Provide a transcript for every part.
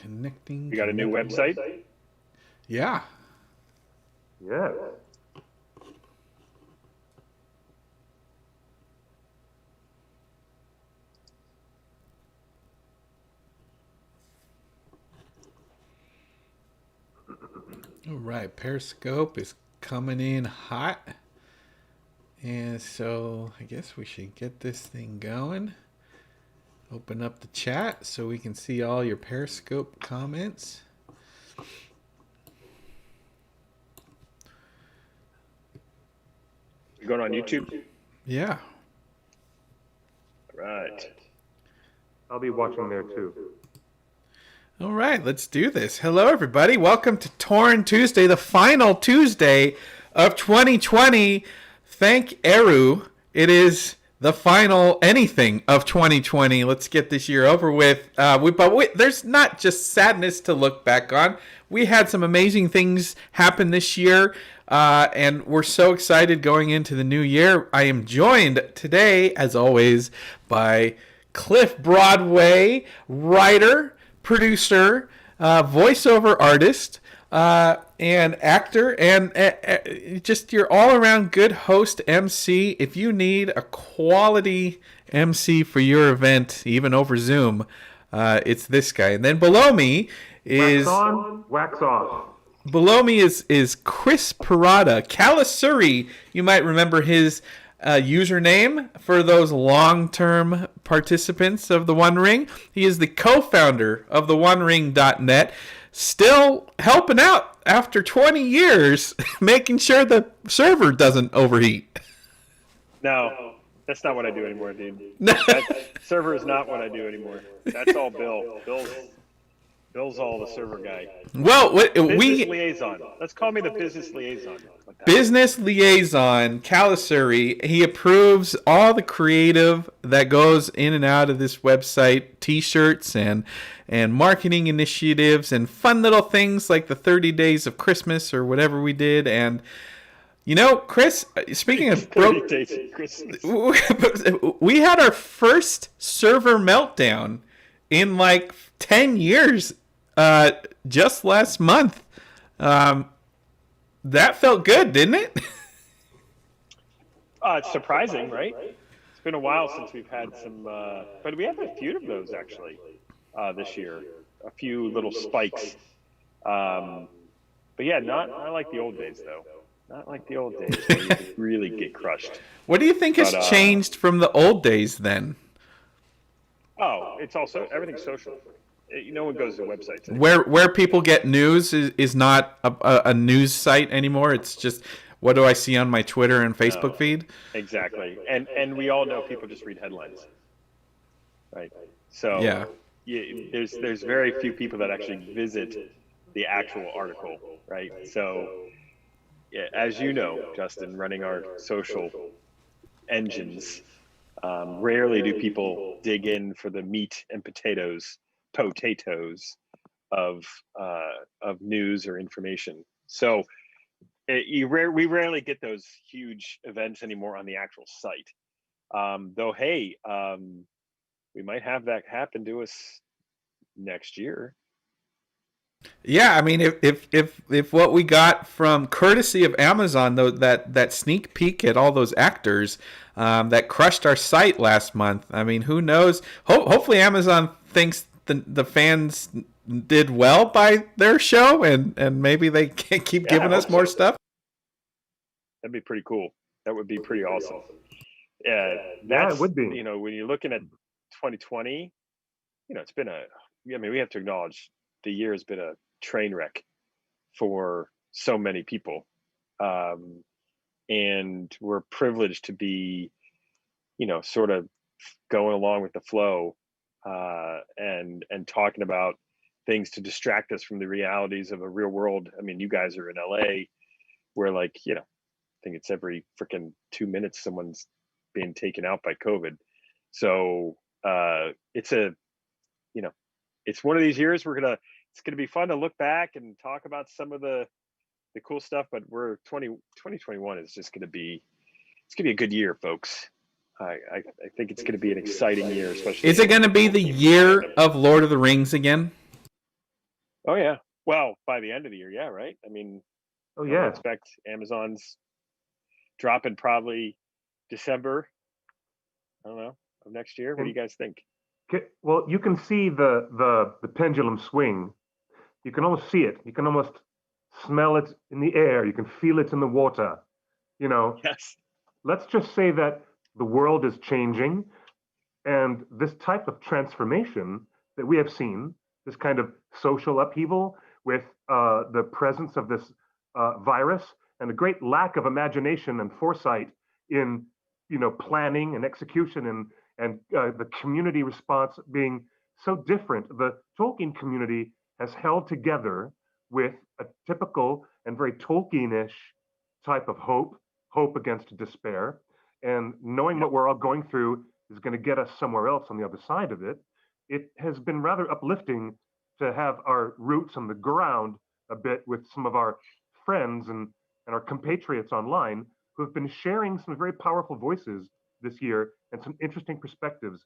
Connecting. You got a new website? Yeah. Yeah. All right. Periscope is coming in hot. And so I guess we should get this thing going. Open up the chat so we can see all your Periscope comments. You going on YouTube? Yeah. Right. I'll be watching there too. All right, let's do this. Hello, everybody. Welcome to Torn Tuesday, the final Tuesday of 2020. Thank Eru. It is the final anything of 2020. Let's get this year over with. There's not just sadness to look back on. We had some amazing things happen this year, and we're so excited going into the new year. I am joined today, as always, by Cliff Broadway, writer, producer, voiceover artist, and actor, and just your all-around good host MC. If you need a quality MC for your event, even over Zoom, it's this guy. And then below me is... Wax on, wax off. Below me is Chris Parada, Calasuri. You might remember his username for those long-term participants of the One Ring. He is the co-founder of the OneRing.net, still helping out after 20 years, making sure the server doesn't overheat. No, that's not what I do anymore, dude. That server is not what I do anymore. That's all Bill. Bill's all the server guy. Well, Business liaison. Let's call me the business liaison. Business liaison, Calasuri. He approves all the creative that goes in and out of this website, T-shirts and marketing initiatives and fun little things like the 30 days of Christmas or whatever we did. And you know, Chris, speaking of 30 days of Christmas, we had our first server meltdown in like 10 years just last month. That felt good, didn't it? It's surprising, right? It's been a while since we've had some, but we have a few of those actually this year. A few little spikes. But yeah, not like the old days though. Not like the old days where you could really get crushed. What do you think has changed from the old days then? Oh, it's also everything's social. No one goes to websites anymore. Where people get news is not a news site anymore. It's just, what do I see on my Twitter and Facebook feed? Exactly, and we all know people just read headlines, right? So yeah, there's very few people that actually visit the actual article, right? So yeah, as you know, Justin, running our social engines, rarely do people dig in for the meat and potatoes of news or information. So we rarely get those huge events anymore on the actual site. Though, hey, we might have that happen to us next year. Yeah, I mean, if what we got from courtesy of Amazon, though, that sneak peek at all those actors that crushed our site last month, I mean, who knows? Hopefully Amazon thinks the fans did well by their show, and maybe they can keep giving us more stuff. That'd be pretty cool. That would be pretty awesome. Yeah, it would be. You know, when you're looking at 2020, you know, it's been we have to acknowledge the year has been a train wreck for so many people. And we're privileged to be, you know, sort of going along with the flow and talking about things to distract us from the realities of a real world. I mean, you guys are in LA where, like, you know, I think it's every freaking 2 minutes someone's being taken out by COVID. So it's one of these years it's gonna be fun to look back and talk about some of the cool stuff, but 2021 is just gonna be a good year, folks. I think it's gonna be an exciting year, especially. Is it gonna be the year of Lord of the Rings again? Oh yeah. Well, by the end of the year, yeah, right. I mean, Oh I would yeah. expect Amazon's dropping probably December. I don't know, of next year. What do And you guys think? well, you can see the pendulum swing. You can almost see it. You can almost smell it in the air. You can feel it in the water. You know, Yes. let's just say that the world is changing, and this type of transformation that we have seen, this kind of social upheaval with the presence of this virus and a great lack of imagination and foresight in, planning and execution and the community response being so different. The Tolkien community has held together with a typical and very Tolkien-ish type of hope against despair, and knowing Yep. what we're all going through is going to get us somewhere else on the other side of it. It has been rather uplifting to have our roots on the ground a bit with some of our friends and our compatriots online who have been sharing some very powerful voices this year and some interesting perspectives.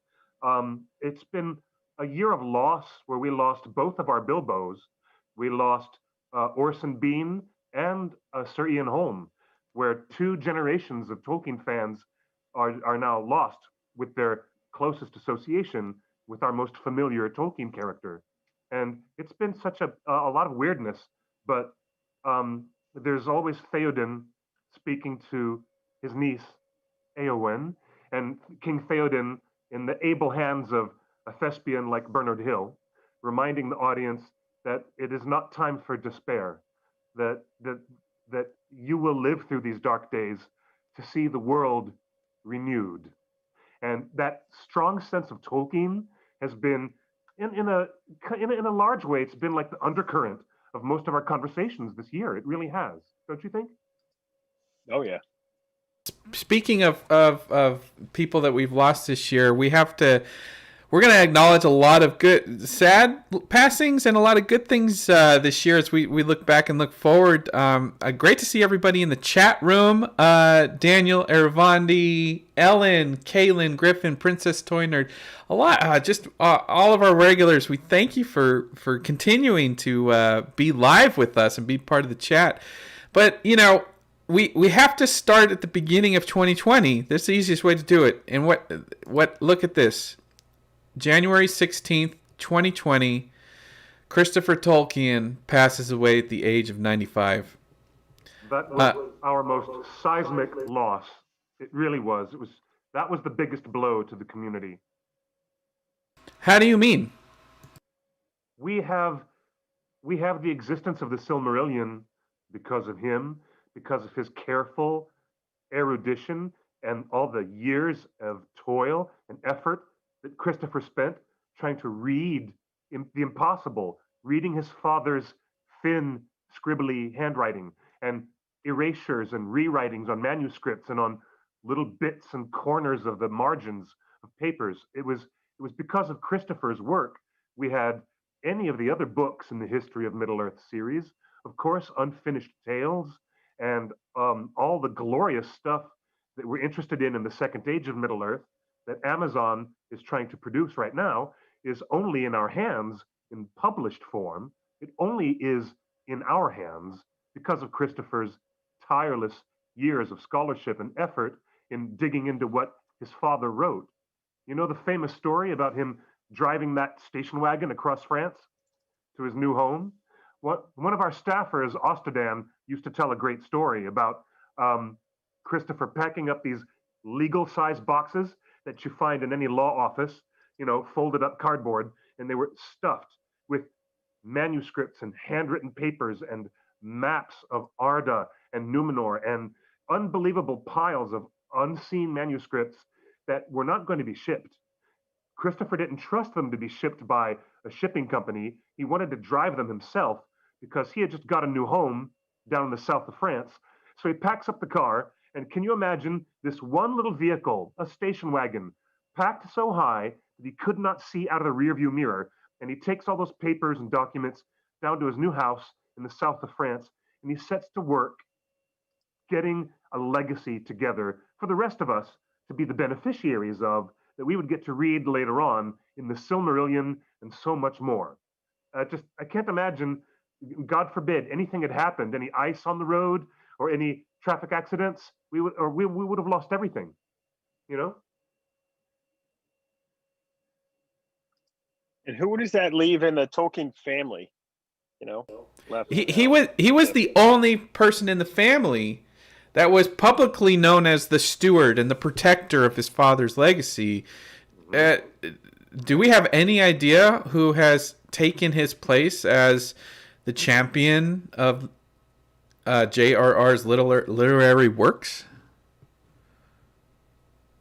It's been a year of loss where we lost both of our Bilbos. We lost Orson Bean and Sir Ian Holm, where two generations of Tolkien fans are now lost with their closest association with our most familiar Tolkien character. And it's been such a lot of weirdness, but there's always Theoden speaking to his niece, Eowyn, and King Theoden in the able hands of a thespian like Bernard Hill, reminding the audience that it is not time for despair, that that you will live through these dark days to see the world renewed. And that strong sense of Tolkien has been, in a large way, it's been like the undercurrent of most of our conversations this year. It really has, don't you think? Oh yeah. Speaking of people that we've lost this year, we're going to acknowledge a lot of good, sad passings and a lot of good things this year as we look back and look forward. Great to see everybody in the chat room. Daniel, Eravandi, Ellen, Kaylin, Griffin, Princess Toy Nerd. A lot, just all of our regulars. We thank you for continuing to be live with us and be part of the chat. But, we have to start at the beginning of 2020. That's the easiest way to do it. And look at this. January 16th, 2020, Christopher Tolkien passes away at the age of 95. That was our most seismic loss. It really was. That was the biggest blow to the community. How do you mean? We have the existence of the Silmarillion because of him, because of his careful erudition and all the years of toil and effort that Christopher spent trying to read the impossible, reading his father's thin, scribbly handwriting and erasures and rewritings on manuscripts and on little bits and corners of the margins of papers. It was because of Christopher's work we had any of the other books in the History of Middle-earth series, of course, Unfinished Tales, and all the glorious stuff that we're interested in the Second Age of Middle-earth that Amazon is trying to produce right now is only in our hands in published form. It only is in our hands because of Christopher's tireless years of scholarship and effort in digging into what his father wrote. You know the famous story about him driving that station wagon across France to his new home? One of our staffers, Ostadan, used to tell a great story about Christopher packing up these legal-sized boxes that you find in any law office, folded up cardboard, and they were stuffed with manuscripts and handwritten papers and maps of Arda and Numenor and unbelievable piles of unseen manuscripts that were not going to be shipped. Christopher didn't trust them to be shipped by a shipping company. He wanted to drive them himself because he had just got a new home down in the south of France. So he packs up the car, and can you imagine this one little vehicle, a station wagon, packed so high that he could not see out of the rearview mirror, and he takes all those papers and documents down to his new house in the south of France, and he sets to work getting a legacy together for the rest of us to be the beneficiaries of, that we would get to read later on in the Silmarillion and so much more. Just I can't imagine. God forbid anything had happened, any ice on the road or any traffic accidents, we would have lost everything. You know. And who does that leave in the Tolkien family? Left. He was the only person in the family that was publicly known as the steward and the protector of his father's legacy. Do we have any idea who has taken his place as the champion of J.R.R.'s literary works?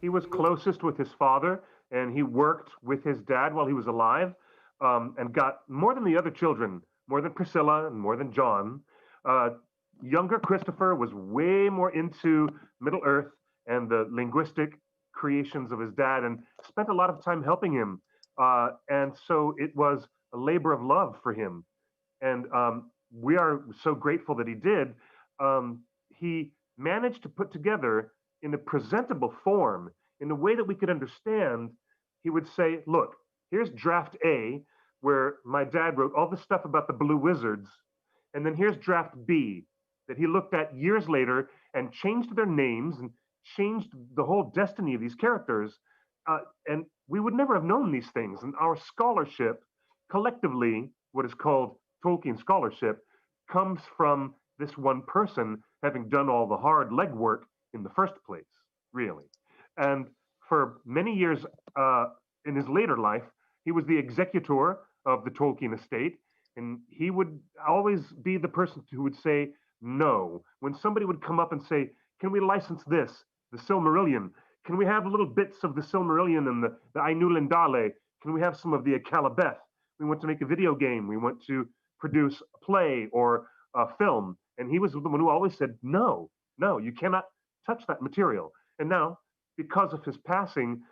He was closest with his father, and he worked with his dad while he was alive, and got more than the other children, more than Priscilla and more than John. Younger Christopher was way more into Middle Earth and the linguistic creations of his dad, and spent a lot of time helping him. And so it was a labor of love for him. And we are so grateful that he did. He managed to put together in a presentable form, in a way that we could understand. He would say, look, here's draft A, where my dad wrote all the stuff about the Blue Wizards. And then here's draft B, that he looked at years later and changed their names and changed the whole destiny of these characters. And we would never have known these things. And our scholarship, collectively, what is called Tolkien Scholarship, comes from this one person having done all the hard legwork in the first place, really. And for many years in his later life, he was the executor of the Tolkien estate, and he would always be the person who would say no. When somebody would come up and say, can we license this, the Silmarillion? Can we have little bits of the Silmarillion and the Ainul Dale? Can we have some of the Akalabeth? We want to make a video game. We want to produce a play or a film. And he was the one who always said, no, you cannot touch that material. And now, because of his passing,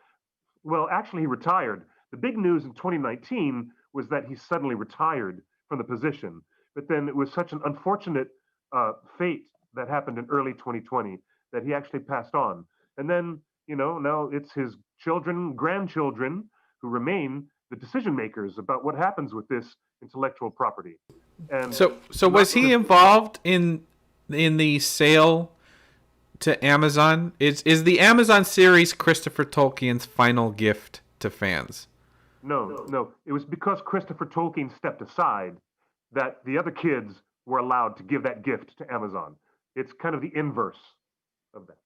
well, actually he retired. The big news in 2019 was that he suddenly retired from the position. But then it was such an unfortunate fate that happened in early 2020 that he actually passed on. And then, now it's his children, grandchildren who remain the decision makers about what happens with this intellectual property. And so was he involved in the sale to Amazon? Is the Amazon series Christopher Tolkien's final gift to fans? No. It was because Christopher Tolkien stepped aside that the other kids were allowed to give that gift to Amazon. It's kind of the inverse of that.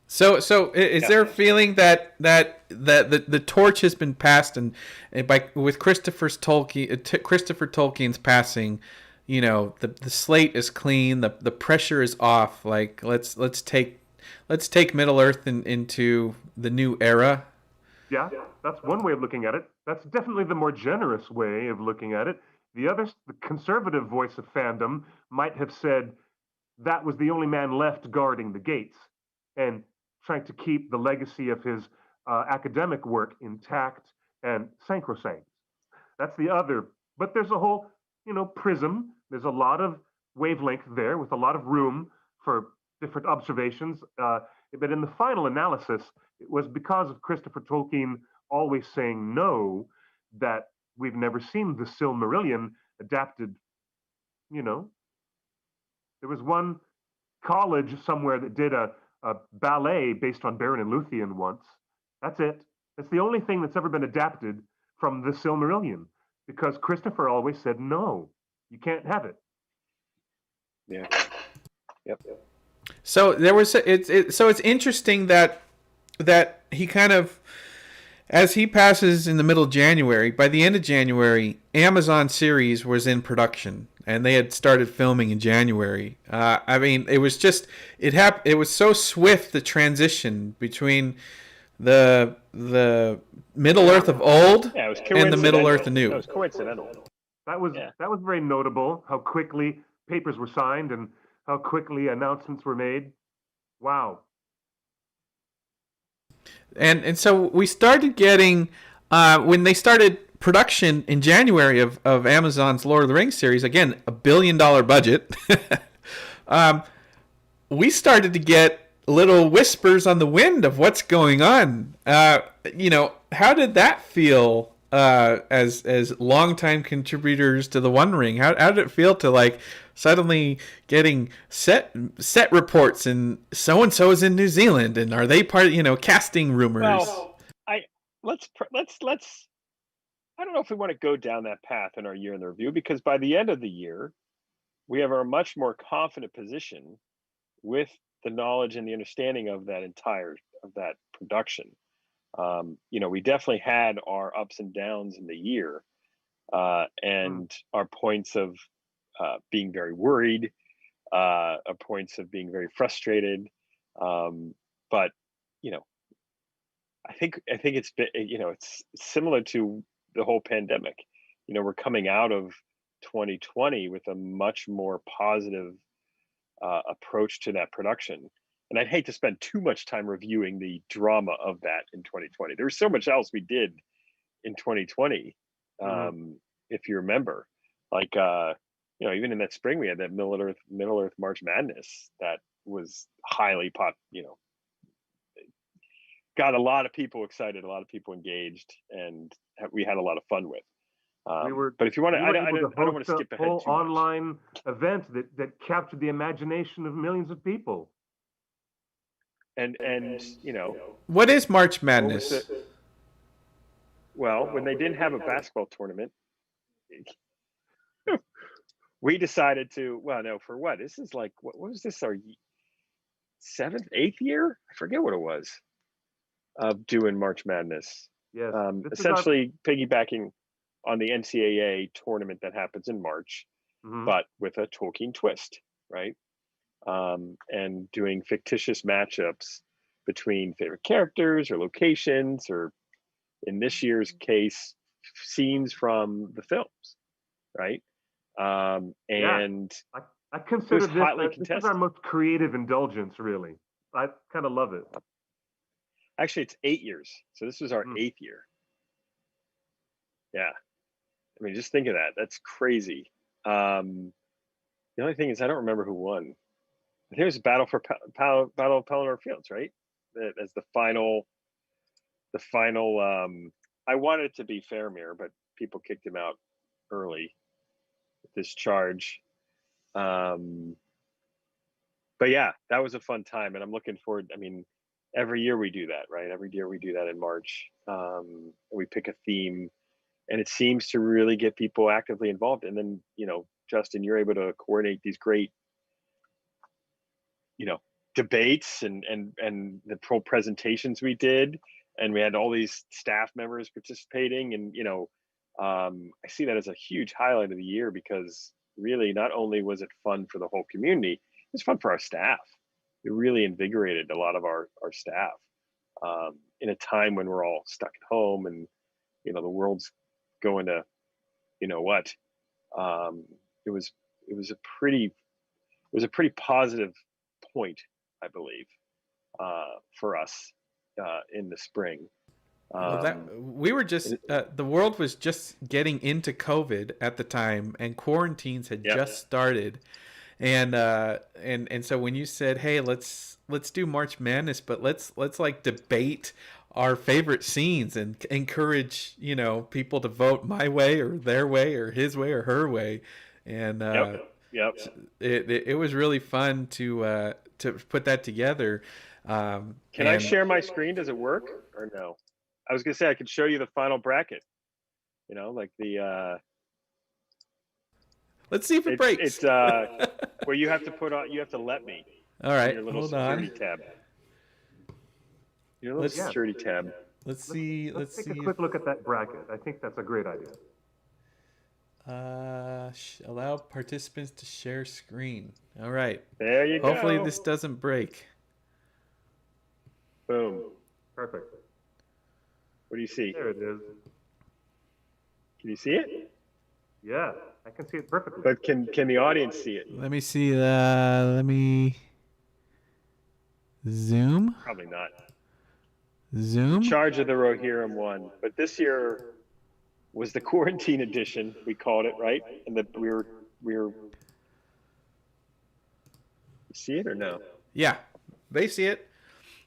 So is there a feeling that the torch has been passed, and with Christopher Tolkien's passing, the slate is clean, the pressure is off. Like let's take Middle Earth into the new era. Yeah, that's one way of looking at it. That's definitely the more generous way of looking at it. The conservative voice of fandom might have said that was the only man left guarding the gates and trying to keep the legacy of his academic work intact and sacrosanct. That's the other. But there's a whole, prism. There's a lot of wavelength there with a lot of room for different observations. But in the final analysis, it was because of Christopher Tolkien always saying no that we've never seen the Silmarillion adapted. There was one college somewhere that did a ballet based on Beren and Luthien once. That's it. That's the only thing that's ever been adapted from the Silmarillion, because Christopher always said no, you can't have it. Yeah. Yep. So there was it's interesting that he kind of, as he passes in the middle of January, by the end of January, Amazon series was in production, and they had started filming in January. It was just it was so swift, the transition between the Middle Earth of old and the Middle Earth of new. That was coincidental. That was very notable, how quickly papers were signed and how quickly announcements were made. Wow. And so we started getting, when they started production in January of Amazon's Lord of the Rings series, again, $1 billion budget, we started to get little whispers on the wind of what's going on. How did that feel as longtime contributors to the One Ring? How did it feel to like suddenly getting set reports and so is in New Zealand and are they part of, casting rumors? Well, I let's. I don't know if we want to go down that path in our year in the review, because by the end of the year, we have a much more confident position with the knowledge and the understanding of that production. We definitely had our ups and downs in the year, and our points of being very worried, our points of being very frustrated. But you know, I think it's similar to the whole pandemic. We're coming out of 2020 with a much more positive approach to that production. And I'd hate to spend too much time reviewing the drama of that in 2020. There was so much else we did in 2020, if you remember. Like, even in that spring, we had that Middle Earth March Madness that was highly got a lot of people excited, a lot of people engaged, and we had a lot of fun with. But if you want to, I don't want to skip ahead whole too much. online event that captured the imagination of millions of people. And what is March Madness? Well, when they didn't have a basketball tournament, we decided to. Well, no, for what? This is like, what was this? Our 7th, 8th year? I forget what it was of doing March Madness. Yes, essentially piggybacking on the NCAA tournament that happens in March, but with a Tolkien twist, right? And doing fictitious matchups between favorite characters or locations, or in this year's case, scenes from the films, right? And I consider this is our most creative indulgence, really. I kind of love it. Actually, it's 8 years. So this was our 8th year. Yeah. I mean, just think of that. That's crazy. The only thing is I don't remember who won. I think it was Battle of Pelennor Fields, right? As the final. I wanted it to be Faramir, but people kicked him out early with this charge. But yeah, that was a fun time, and I'm looking forward. I mean, every year we do that, right? Every year we do that in March. We pick a theme, and it seems to really get people actively involved. And then, Justin, you're able to coordinate these great, debates and the pro presentations we did, and we had all these staff members participating, and I see that as a huge highlight of the year, because really not only was it fun for the whole community, it was fun for our staff. It really invigorated a lot of our staff in a time when we're all stuck at home, and the world's going to what. It was a pretty positive point, I believe, for us in the spring. We were just the world was just getting into COVID at the time, and quarantines had just started, and so when you said, "Hey, let's do March Madness, but let's like debate our favorite scenes and encourage people to vote my way or their way or his way or her way," and it was really fun to put that together. Can I share my screen? Does it work or no? I was gonna say I could show you the final bracket. Like the. Let's see if it breaks. It's where you have to put on. You have to let me. All right, your little hold security on. tab. Your little security tab. Let's see. Let's take a quick look at that bracket. I think that's a great idea. Allow participants to share screen. All right. There you go. Hopefully this doesn't break. Boom. Perfect. What do you see? There it is. Can you see it? Yeah, I can see it perfectly. But can the audience see it? Let me see. Let me zoom. Probably not. Zoom. Charge of the Rohirrim won, but this year was the quarantine edition. We called it, right? And that we were. You see it or no? Yeah, they see it.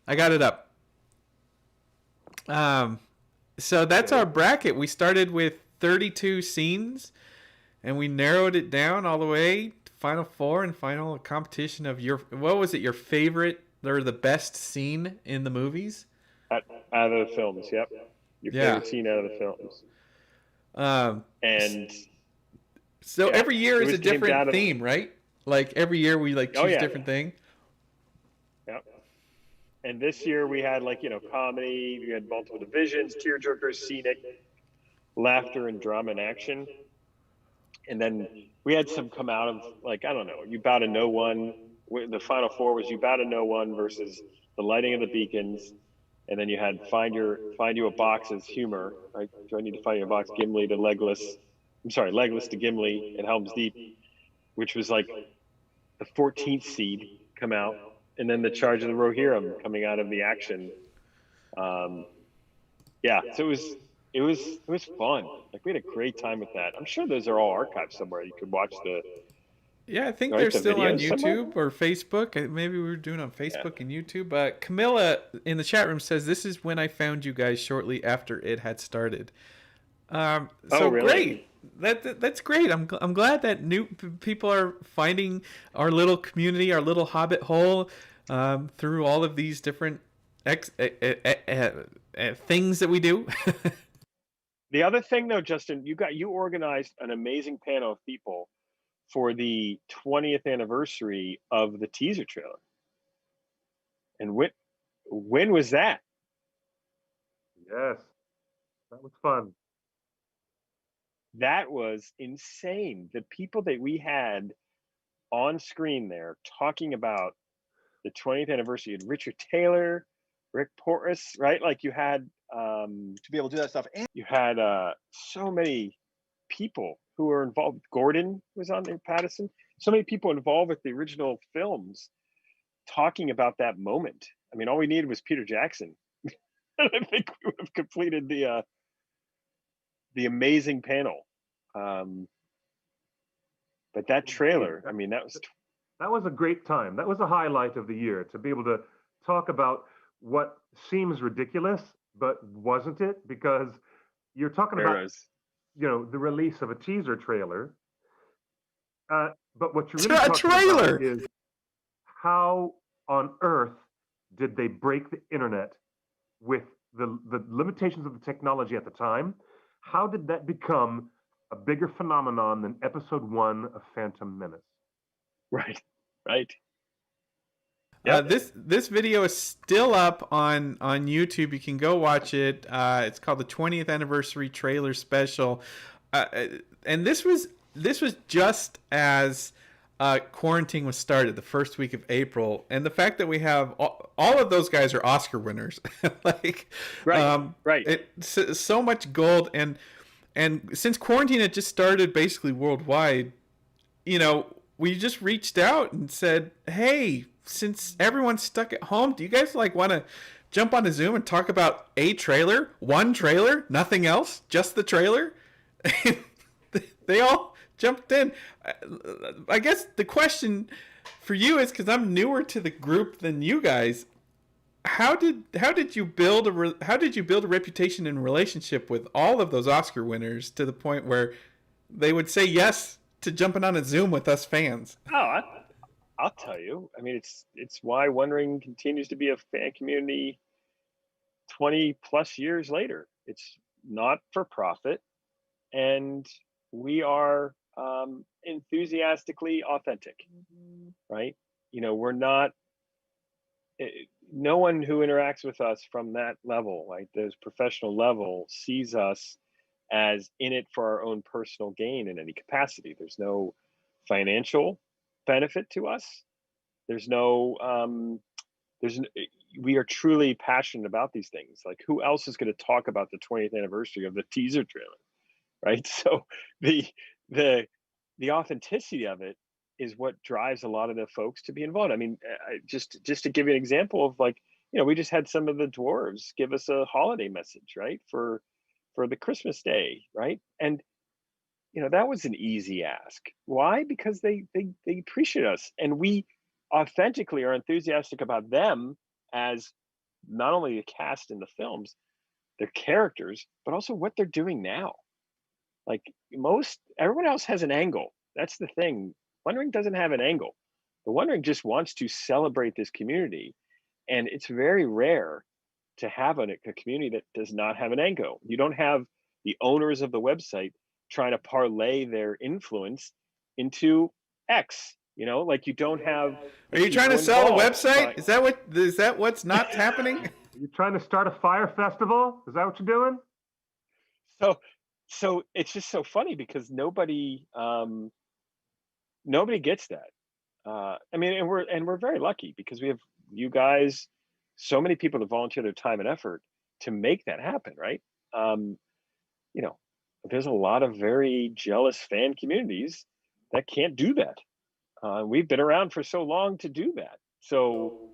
I got it up. So that's Okay. our bracket. We started with 32 scenes, and we narrowed it down all the way to final four and final competition of your, what was it, your favorite or the best scene in the movies? Out, out of the films, yep. Your Yeah. favorite scene out of the films. Um, And so yeah, every year it is a was came different down to, theme, right? Like every year we like oh choose a yeah, different thing. yep. And this year we had like, comedy, we had multiple divisions, tearjerkers, scenic, laughter, and drama and action. And then we had some come out of like, I don't know, You Bow to No One. The final four was You Bow to No One versus The Lighting of the Beacons. And then you had Find You a Box as humor, right? Do I need to find you a box? Gimli to Legolas. I'm sorry, Legolas to Gimli and Helm's Deep, which was like the 14th seed come out. And then the Charge of the Rohirrim coming out of the action. Um, yeah, so it was fun. Like we had a great time with that. I'm sure those are all archived somewhere. You could watch Yeah, I think right they're the still on videos somewhere. YouTube or Facebook. Maybe we were doing it on Yeah. Facebook and YouTube. But Camilla in the chat room says this is when I found you guys shortly after it had started. Oh, So really? great. That's great. I'm glad that new people are finding our little community, our little hobbit hole, through all of these different things that we do. The other thing though, Justin, you organized an amazing panel of people for the 20th anniversary of the teaser trailer. And when was that? Yes, that was fun. That was insane. The people that we had on screen there talking about the 20th anniversary. You had Richard Taylor, Rick Porras, right? Like you had to be able to do that stuff. And you had so many people who were involved. Gordon was on there, Patterson. So many people involved with the original films talking about that moment. I mean, all we needed was Peter Jackson. I think we would have completed the amazing panel. But that trailer, I mean, That was a great time. That was a highlight of the year to be able to talk about what seems ridiculous, but wasn't it? Because you're talking there about, was the release of a teaser trailer. But what you're really A talking trailer. about is how on earth did they break the internet with the limitations of the technology at the time? How did that become a bigger phenomenon than episode 1 of Phantom Menace? right. Yep. This video is still up on YouTube. You can go watch it. It's called the 20th anniversary trailer special, and this was just as quarantine was started, the first week of April, and the fact that we have all of those guys are Oscar winners, like Right. It's so much gold, and since quarantine had just started basically worldwide, we just reached out and said, hey, since everyone's stuck at home, do you guys want to jump on a Zoom and talk about one trailer, nothing else, just the trailer? They all jumped in. I guess the question for you is, because I'm newer to the group than you guys, how did you build a reputation and relationship with all of those Oscar winners to the point where they would say yes to jumping on a Zoom with us fans? Oh, I'll tell you. I mean, it's why Wondering continues to be a fan community 20 plus years later. It's not for profit, and we are enthusiastically authentic, right? We're not. No one who interacts with us from that level, like those professional level, sees us as in it for our own personal gain in any capacity. There's no financial benefit to us. We are truly passionate about these things. Like, who else is going to talk about the 20th anniversary of the teaser trailer, right? So the authenticity of it is what drives a lot of the folks to be involved. I mean, just to give you an example of, like, we just had some of the dwarves give us a holiday message, right, for the Christmas day, right? And that was an easy ask. Why? Because they appreciate us, and we authentically are enthusiastic about them as not only the cast in the films, their characters, but also what they're doing now. Like everyone else has an angle. That's the thing. Wondering doesn't have an angle. The Wondering just wants to celebrate this community, and it's very rare to have a community that does not have an angle. You don't have the owners of the website trying to parlay their influence into X. Like you don't have. Are you trying to sell a website? Is that what's not happening? Are you trying to start a fire festival? Is that what you're doing? So it's just so funny because nobody gets that. I mean, and we're very lucky because we have you guys, so many people to volunteer their time and effort to make that happen, right? There's a lot of very jealous fan communities that can't do that. We've been around for so long to do that. So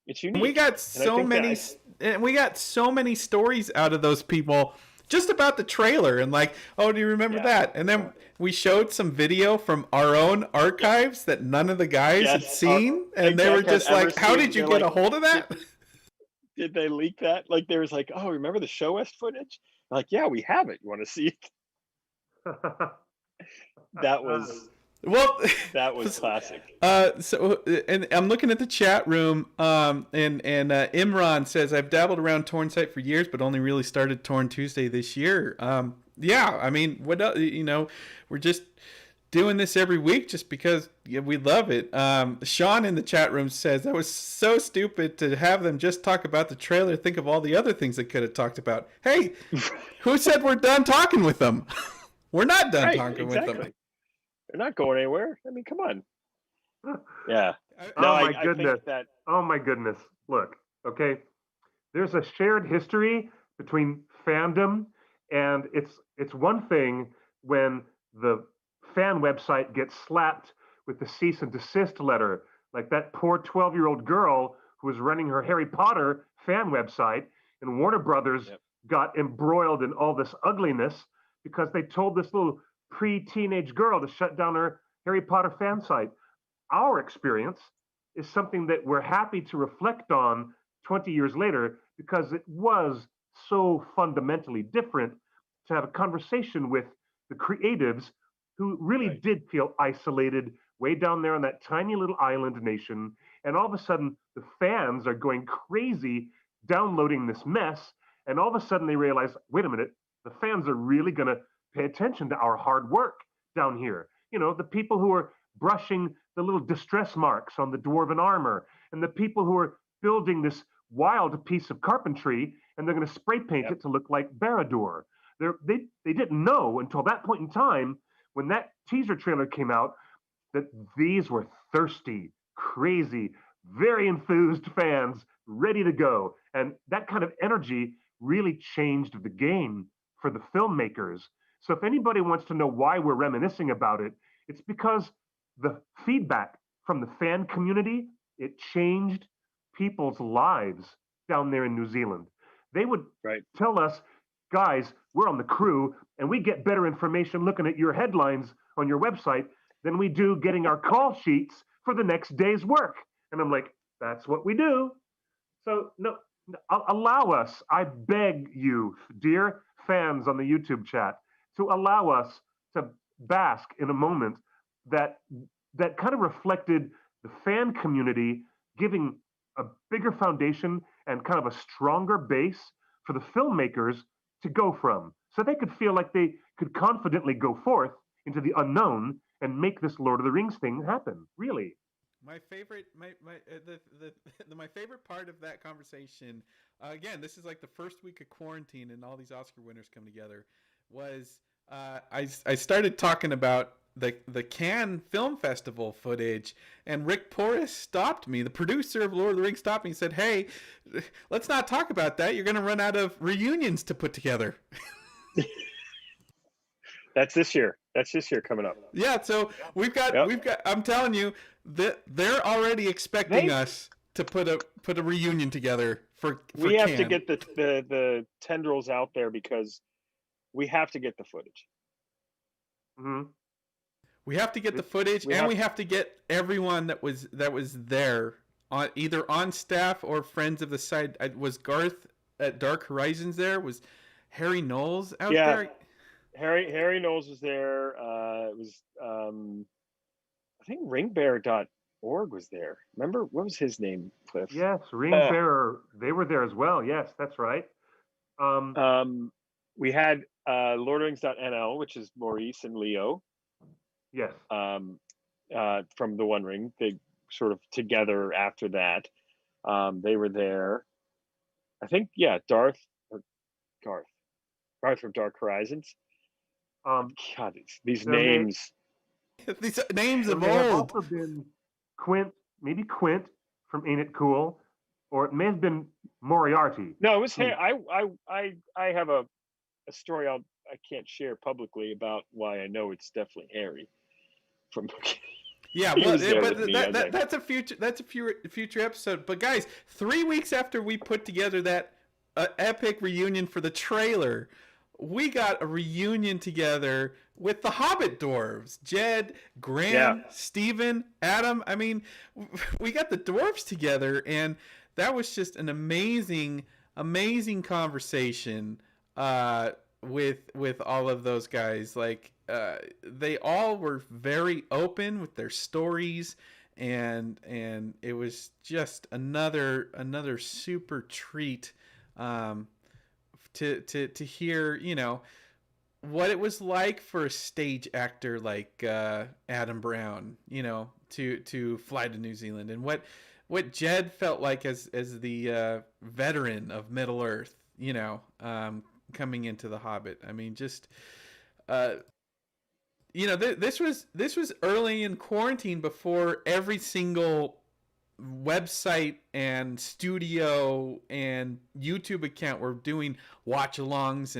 it's unique. We got so many stories out of those people just about the trailer and like, oh, do you remember that? And then we showed some video from our own archives that none of the guys had seen, and they were just like, how did you get a hold of that? Did they leak that? Like, there was like, oh, remember the show us footage? Like, yeah, we have it. You want to see it? That was classic. So, and I'm looking at the chat room, and Imran says, I've dabbled around Torn site for years, but only really started Torn Tuesday this year. Yeah, I mean, we're just doing this every week just because we love it. Sean in the chat room says, that was so stupid to have them just talk about the trailer. Think of all the other things they could have talked about. Hey, who said we're done talking with them? We're not done talking with them. They're not going anywhere. I mean, come on. Yeah. Oh my goodness. Look, okay. There's a shared history between fandom, and it's one thing when the fan website gets slapped with the cease and desist letter, like that poor 12-year-old girl who was running her Harry Potter fan website, and Warner Brothers got embroiled in all this ugliness because they told this little pre-teenage girl to shut down her Harry Potter fan site. Our experience is something that we're happy to reflect on 20 years later because it was so fundamentally different to have a conversation with the creatives who really did feel isolated way down there on that tiny little island nation. And all of a sudden, the fans are going crazy downloading this mess. And all of a sudden they realize, wait a minute, the fans are really going to pay attention to our hard work down here. The people who are brushing the little distress marks on the dwarven armor, and the people who are building this wild piece of carpentry, and they're going to spray paint it to look like Barad-dûr. They didn't know until that point in time, when that teaser trailer came out, that these were thirsty, crazy, very enthused fans ready to go. And that kind of energy really changed the game for the filmmakers. So if anybody wants to know why we're reminiscing about it, it's because the feedback from the fan community, it changed people's lives down there in New Zealand. They would tell us, guys, we're on the crew and we get better information looking at your headlines on your website than we do getting our call sheets for the next day's work. And I'm like, that's what we do. So no, allow us, I beg you, dear fans on the YouTube chat, to allow us to bask in a moment that kind of reflected the fan community, giving a bigger foundation and kind of a stronger base for the filmmakers to go from, so they could feel like they could confidently go forth into the unknown and make this Lord of the Rings thing happen. Really. My favorite part of that conversation, again, this is like the first week of quarantine and all these Oscar winners come together, was I started talking about the Cannes Film Festival footage, and Rick Porras stopped me. The producer of Lord of the Rings stopped me and said, hey, let's not talk about that. You're going to run out of reunions to put together. That's this year coming up. Yeah, so we've got I'm telling you that they're already expecting us to put a reunion together for we have Cannes. to get the tendrils out there because we have to get the footage. Mm-hmm. We have to get the footage, and we have to get everyone that was there, either on staff or friends of the site. Was Garth at Dark Horizons there? Was Harry Knowles out Yeah. there? Harry Knowles was there. It was I think ringbearer.org was there. Remember, what was his name, Cliff? Yes, Ringbearer. They were there as well. Yes, that's right. We had lordrings.nl, which is Maurice and Leo. Yes. From the One Ring. They sort of together after that. They were there. I think, yeah, Garth from Dark Horizons. God, these names. These names There of may have old. also been maybe Quint from Ain't It Cool, or it may have been Moriarty. No, it was Harry. I have a story I can't share publicly about why I know it's definitely Harry. From Yeah, well, but that's a future episode. But guys, 3 weeks after we put together that epic reunion for the trailer, we got a reunion together with the Hobbit dwarves. Jed, Graham, Stephen, Adam. I mean, we got the dwarves together, and that was just an amazing conversation with all of those guys. Like, they all were very open with their stories, and it was just another super treat to hear, you know, what it was like for a stage actor like Adam Brown, you know, to fly to New Zealand, and what Jed felt like as the veteran of Middle Earth, you know, coming into The Hobbit. I mean, just you know, this was early in quarantine, before every single website and studio and YouTube account were doing watch-alongs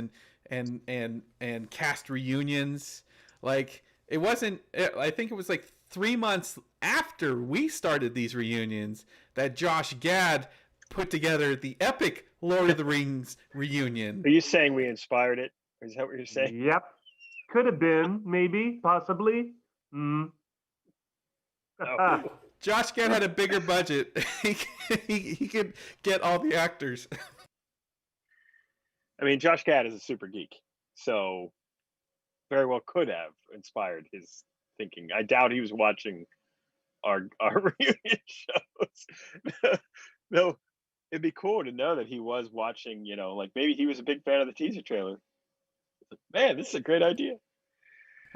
and cast reunions. Like, it wasn't. I think it was like 3 months after we started these reunions that Josh Gad put together the epic Lord of the Rings reunion. Are you saying we inspired it? Is that what you're saying? Yep. Could have been, maybe, possibly. Oh. Josh Gad had a bigger budget. he could get all the actors. I mean, Josh Gad is a super geek, so very well could have inspired his thinking. I doubt he was watching our reunion shows. No, it'd be cool to know that he was watching, you know, like maybe he was a big fan of the teaser trailer. Man, this is a great idea.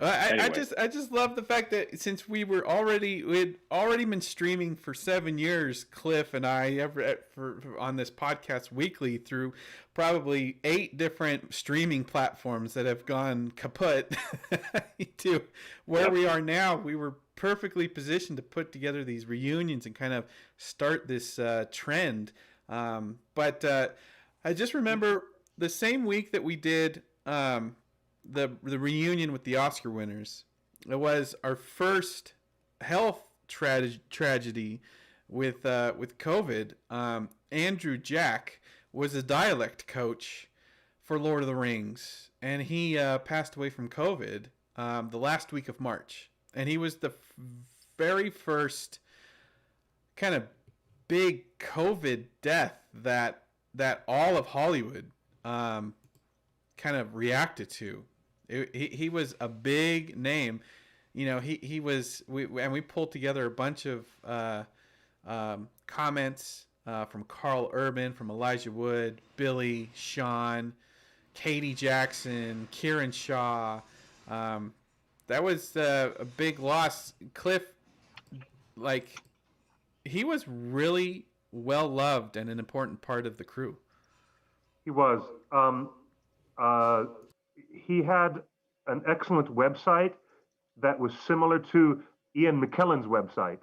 Anyway. I just love the fact that since we had already been streaming for 7 years, Cliff and I, on this podcast weekly, through probably 8 different streaming platforms that have gone kaput to where we are now. We were perfectly positioned to put together these reunions and kind of start this trend. But I just remember the same week that we did the reunion with the Oscar winners. It was our first health tragedy with COVID. Andrew Jack was a dialect coach for Lord of the Rings, and he passed away from COVID the last week of March. And he was the very first kind of big COVID death that all of Hollywood kind of reacted to. He was a big name, you know. He was. We pulled together a bunch of comments from Carl Urban, from Elijah Wood, Billy, Sean, Katie Jackson, Kieran Shaw. That was a big loss. Cliff, like, he was really well loved and an important part of the crew. He was. He had an excellent website that was similar to Ian McKellen's website,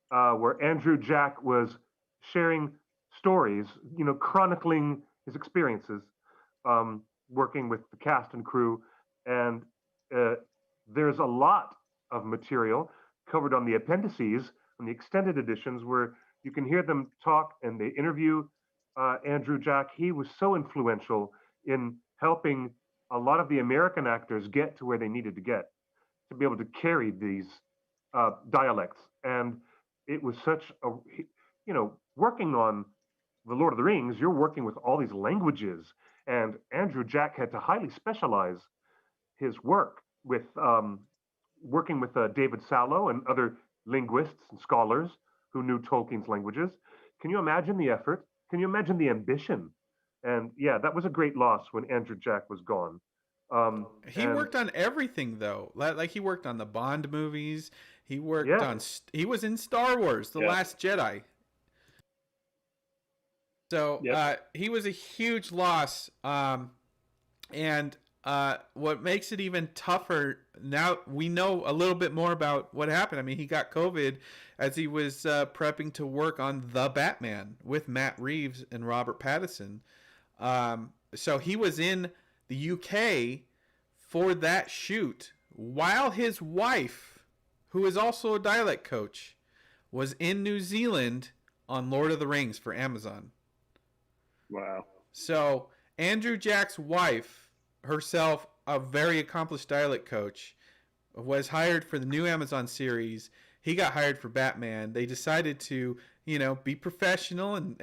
where Andrew Jack was sharing stories, you know, chronicling his experiences working with the cast and crew. And there's a lot of material covered on the appendices, on the extended editions, where you can hear them talk and they interview Andrew Jack. He was so influential in helping a lot of the American actors get to where they needed to get to be able to carry these dialects. And it was such a, you know, working on The Lord of the Rings, you're working with all these languages, and Andrew Jack had to highly specialize his work with working with David Sallow and other linguists and scholars who knew Tolkien's languages. Can you imagine the effort? Can you imagine the ambition? And yeah, that was a great loss when Andrew Jack was gone. He worked on everything though. Like he worked on the Bond movies. He worked yes, on. He was in Star Wars: The Yes. Last Jedi. So Yep. he was a huge loss. And what makes it even tougher now, we know a little bit more about what happened. I mean, he got COVID as he was prepping to work on The Batman with Matt Reeves and Robert Pattinson. So he was in the UK for that shoot while his wife, who is also a dialect coach, was in New Zealand on Lord of the Rings for Amazon. Wow. So Andrew Jack's wife, herself a very accomplished dialect coach, was hired for the new Amazon series. He got hired for Batman. They decided to, be professional, and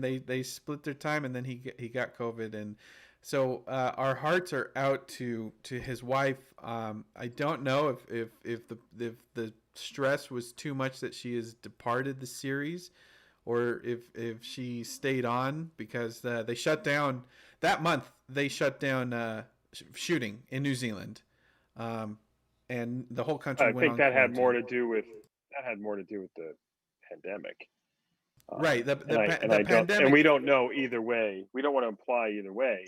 they split their time, and then he got COVID, and so our hearts are out to his wife. I don't know if the stress was too much that she has departed the series, or if she stayed on, because they shut down that month. They shut down shooting in New Zealand, and the whole country I went think on that had quarantine. more to do with the pandemic. Right. The And pandemic. we don't know either way. We don't want to imply either way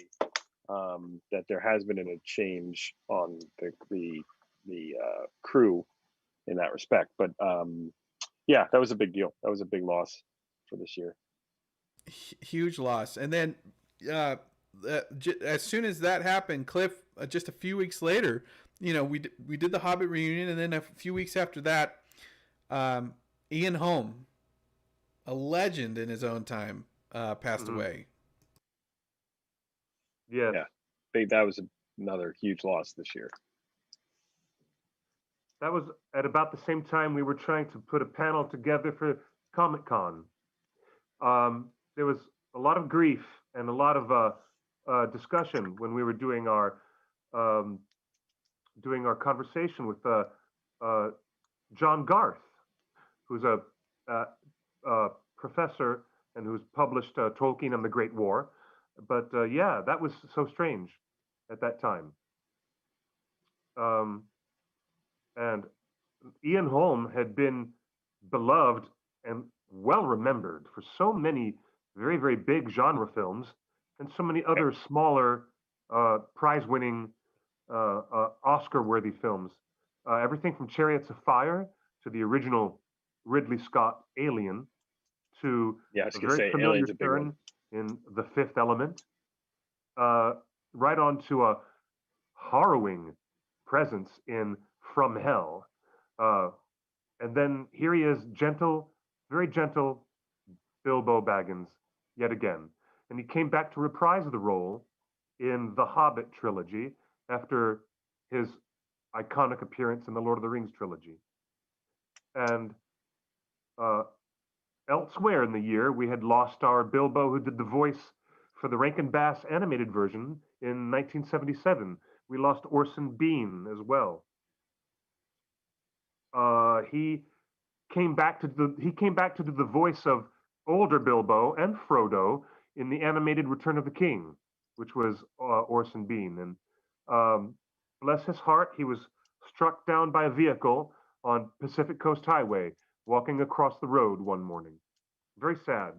that there has been a change on the crew in that respect. But yeah, that was a big deal. That was a big loss for this year. Huge loss. And then as soon as that happened, Cliff, just a few weeks later, we did the Hobbit reunion, and then a few weeks after that, Ian Holm, a legend in his own time, passed away. yes. Yeah, that was another huge loss this year. That was at about the same time we were trying to put a panel together for Comic-Con. There was a lot of grief and a lot of discussion when we were doing our conversation with John Garth, who's a professor and who's published Tolkien and the Great War. But yeah, that was so strange at that time. And Ian Holm had been beloved and well remembered for so many very, very big genre films and so many other smaller prize-winning Oscar-worthy films. Everything from Chariots of Fire to the original Ridley Scott Alien to Yeah, I was a going to very say familiar Alien's a big one. turn in The Fifth Element, right on to a harrowing presence in From Hell. And then here he is, gentle, very gentle Bilbo Baggins yet again. And he came back to reprise the role in the Hobbit trilogy after his iconic appearance in the Lord of the Rings trilogy. And elsewhere in the year, we had lost our Bilbo, who did the voice for the Rankin Bass animated version in 1977. We lost Orson Bean as well. He came back to do the voice of older Bilbo and Frodo in the animated Return of the King, which was Orson Bean. And bless his heart, he was struck down by a vehicle on Pacific Coast Highway, walking across the road one morning. Very sad.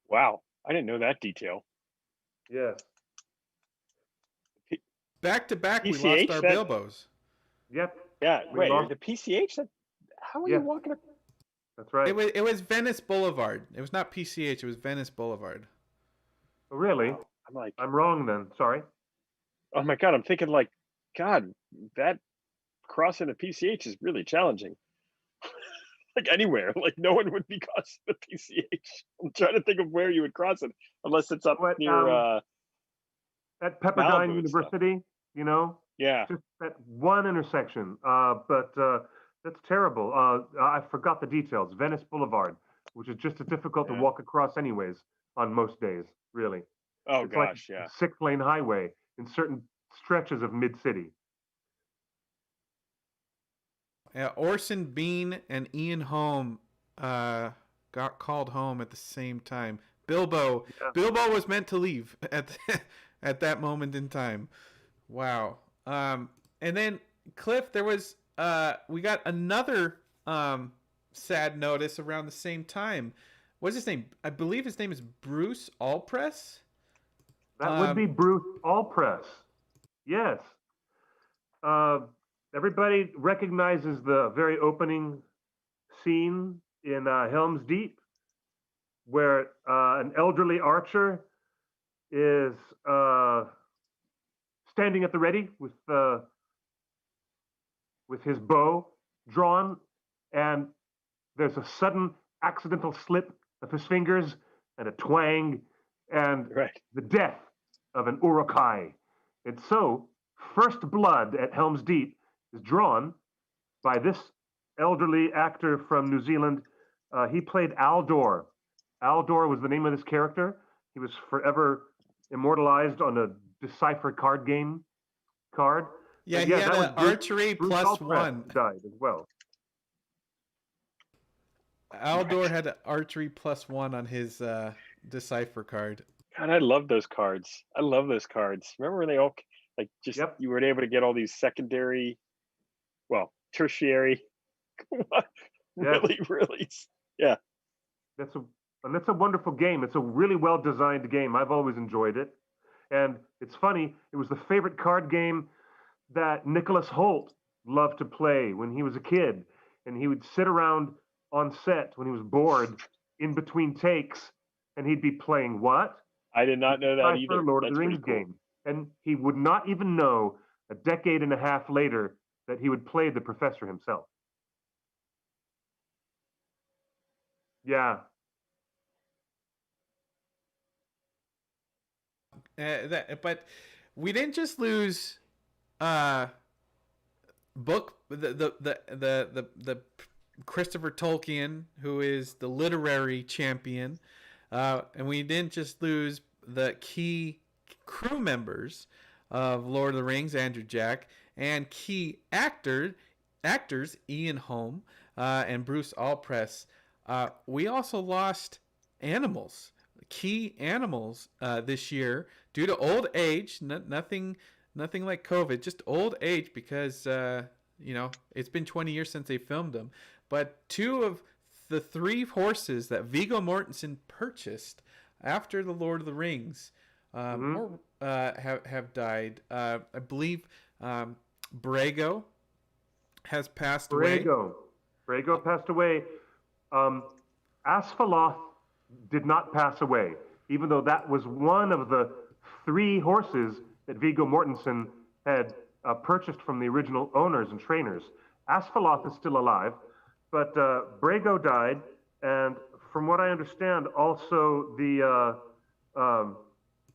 Wow, I didn't know that detail. Yes. Back to back, we PCH, lost our Bilbos. Yep. Yeah, We wait, lost- the PCH? How are Yeah. you walking? That's right. It was Venice Boulevard. It was not PCH. It was Venice Boulevard. Oh, really? I'm like, I'm wrong then. Sorry. oh my God, I'm thinking like, God, that crossing the PCH is really challenging. Like anywhere, like no one would be crossing the PCH. I'm trying to think of where you would cross it, unless it's up near at Pepperdine Malibu and stuff. University, Yeah. just that one intersection. But that's terrible. I forgot the details. Venice Boulevard. which is just as difficult to Yeah. walk across anyways on most days, really. Oh It's gosh, like yeah. a 6-lane highway in certain stretches of mid-city. Orson Bean and Ian Holm got called home at the same time. Bilbo was meant to leave at that moment in time. Wow. And then Cliff, there was we got another sad notice around the same time. What's his name? I believe his name is Bruce Allpress. That would be Bruce Allpress. Yes. Uh, everybody recognizes the very opening scene in Helm's Deep, where an elderly archer is standing at the ready with his bow drawn, and there's a sudden accidental slip of his fingers and a twang and Right. the death of an Urukai. And so, first blood at Helm's Deep is drawn by this elderly actor from New Zealand. He played Aldor. Aldor was the name of this character. He was forever immortalized on a decipher card game card. Yeah, But he had that was an archery Bruce plus Allpress one. died as well. Aldor had an archery plus one on his decipher card. God, I love those cards. I love those cards. Remember when they all like just Yep. you were able to get all these secondary, well, tertiary, really, yeah. That's a wonderful game. It's a really well designed game. I've always enjoyed it. And it's funny, it was the favorite card game that Nicholas Holt loved to play when he was a kid. And he would sit around on set when he was bored in between takes, and he'd be playing what? I did not know that either. Lord of That's the Rings pretty cool. game. And he would not even know a decade and a half later that he would play the professor himself. Yeah. But we didn't just lose book the Christopher Tolkien, who is the literary champion, and we didn't just lose the key crew members of Lord of the Rings, Andrew Jack, and key actors Ian Holm and Bruce Allpress. We also lost animals, key animals this year due to old age. Nothing like COVID, just old age, because it's been 20 years since they filmed them. But 2 of the 3 horses that Viggo Mortensen purchased after the Lord of the Rings have died. I believe Brago has passed away. Brago passed away. Asphaleth did not pass away, even though that was one of the 3 horses that Viggo Mortensen had purchased from the original owners and trainers. Asphaleth is still alive, but Brago died, and from what I understand, also the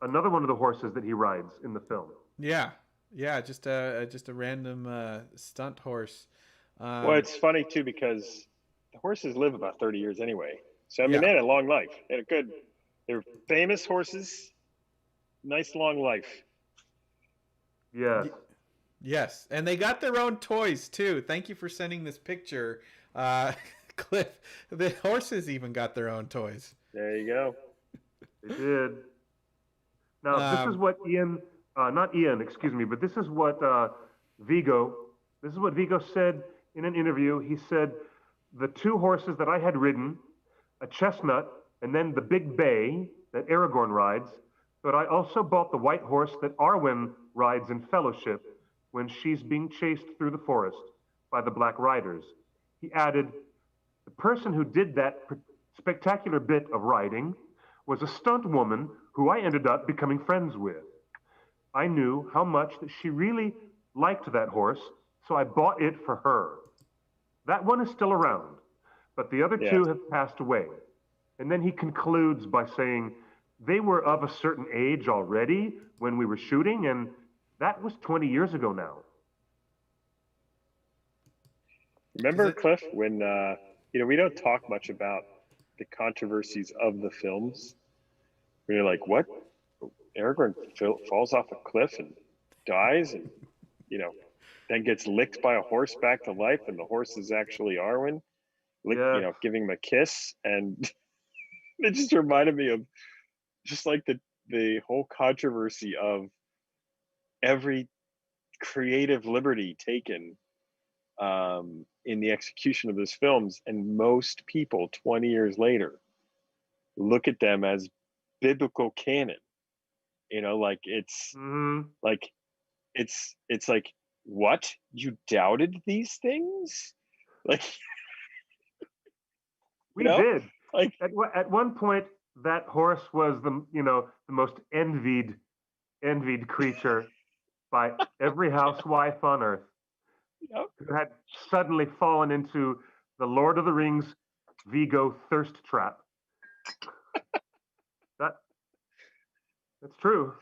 another one of the horses that he rides in the film. Yeah, just a random stunt horse. Well, it's funny too because the horses live about 30 years anyway. So I mean, they had a long life. They were famous horses, nice long life. Yes. Yes, and they got their own toys too. Thank you for sending this picture, Cliff. The horses even got their own toys. There you go. They did. Now, this is what not Ian, excuse me, but this is what Viggo said in an interview. He said, the 2 horses that I had ridden, a chestnut, and then the big bay that Aragorn rides, but I also bought the white horse that Arwen rides in Fellowship when she's being chased through the forest by the Black Riders. He added, the person who did that spectacular bit of riding was a stunt woman who I ended up becoming friends with. I knew how much that she really liked that horse, so I bought it for her. That one is still around, but the other 2 have passed away. And then he concludes by saying, they were of a certain age already when we were shooting, and that was 20 years ago now. Remember, Cliff, when we don't talk much about the controversies of the films. Where you're like, what? Aragorn falls off a cliff and dies, and then gets licked by a horse back to life, and the horse is actually Arwen, Yeah. giving him a kiss, and it just reminded me of just like the whole controversy of every creative liberty taken in the execution of those films, and most people 20 years later look at them as biblical canon. Like Mhm. it's like, what, you doubted these things, like you We know did. like At one point, that horse was the most envied creature by every housewife on earth, who had suddenly fallen into the Lord of the Rings Vigo thirst trap. That that's true.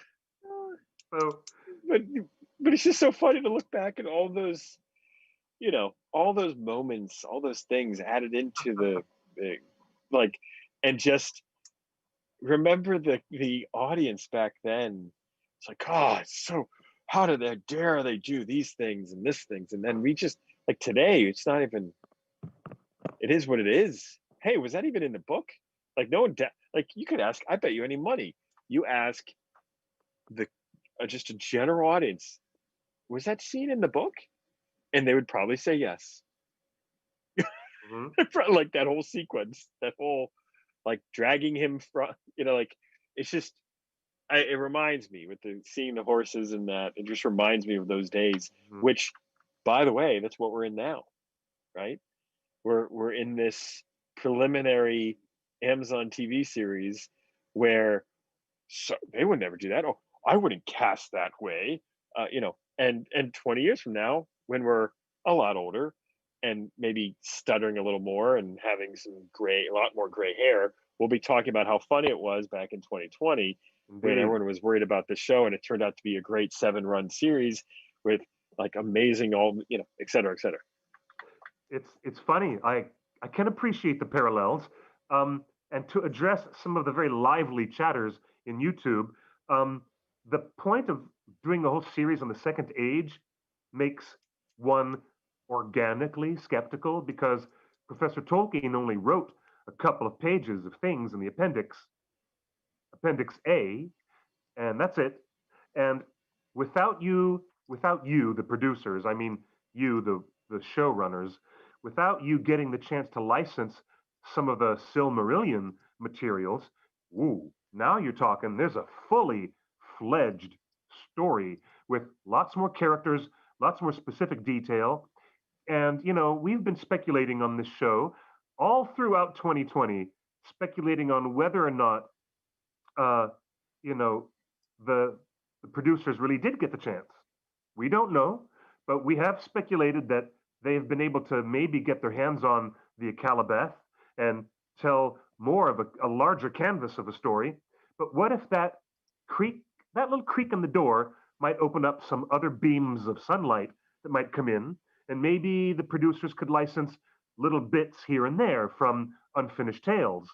So but it's just so funny to look back at all those all those moments, all those things added into the like, and just remember the audience back then. It's like, oh, it's so, how did they dare they do these things and this things, and then we just, like, today it's not even, it is what it is. Hey, was that even in the book? Like, no one like, you could ask, I bet you any money, you ask the just a general audience, was that scene in the book, and they would probably say yes. mhm. Like that whole sequence, that whole, like, dragging him from, like, it's just, it reminds me with the seeing the horses and that, it just reminds me of those days, Mhm. which, by the way, that's what we're in now, right? We're in this preliminary Amazon TV series where, so they would never do that. Oh, I wouldn't cast that way. And 20 years from now, when we're a lot older and maybe stuttering a little more and having a lot more gray hair, we'll be talking about how funny it was back in 2020 when Indeed. everyone was worried about the show, and it turned out to be a great 7-run series with, like, amazing, all, et cetera, et cetera. It's funny. I can appreciate the parallels. And to address some of the very lively chatters in YouTube, um, the point of doing the whole series on the second age makes one organically skeptical, because Professor Tolkien only wrote a couple of pages of things in the Appendix A, and that's it. And without you, the producers, I mean you, the showrunners, without you getting the chance to license some of the Silmarillion materials, ooh, now you're talking. There's a fully fledged story with lots more characters, lots more specific detail. And we've been speculating on this show all throughout 2020, speculating on whether or not uh, you know, the the producers really did get the chance. We don't know, but we have speculated that they've been able to maybe get their hands on the Akalabeth and tell more of a larger canvas of a story. But what if that little creak in the door might open up some other beams of sunlight that might come in, and maybe the producers could license little bits here and there from Unfinished Tales,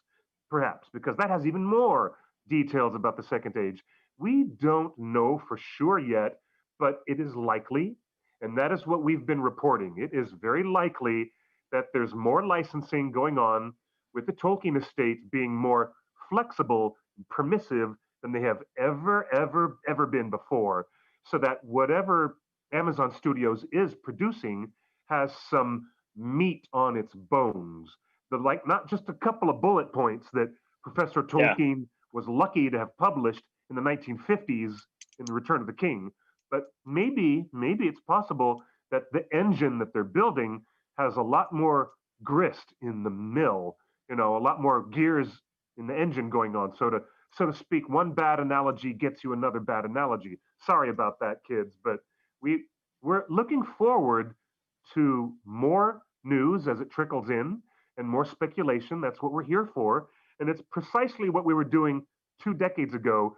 perhaps, because that has even more details about the Second Age. We don't know for sure yet, but it is likely, and that is what we've been reporting. It is very likely that there's more licensing going on, with the Tolkien estate being more flexible and permissive than they have ever been before, so that whatever Amazon Studios is producing has some meat on its bones. Like, not just a couple of bullet points that Professor Yeah. Tolkien was lucky to have published in the 1950s in The Return of the King, but maybe it's possible that the engine that they're building has a lot more grist in the mill, a lot more gears in the engine going on. So to speak, one bad analogy gets you another bad analogy. Sorry about that, kids, but we're looking forward to more news as it trickles in, and more speculation. That's what we're here for. And it's precisely what we were doing 2 decades ago,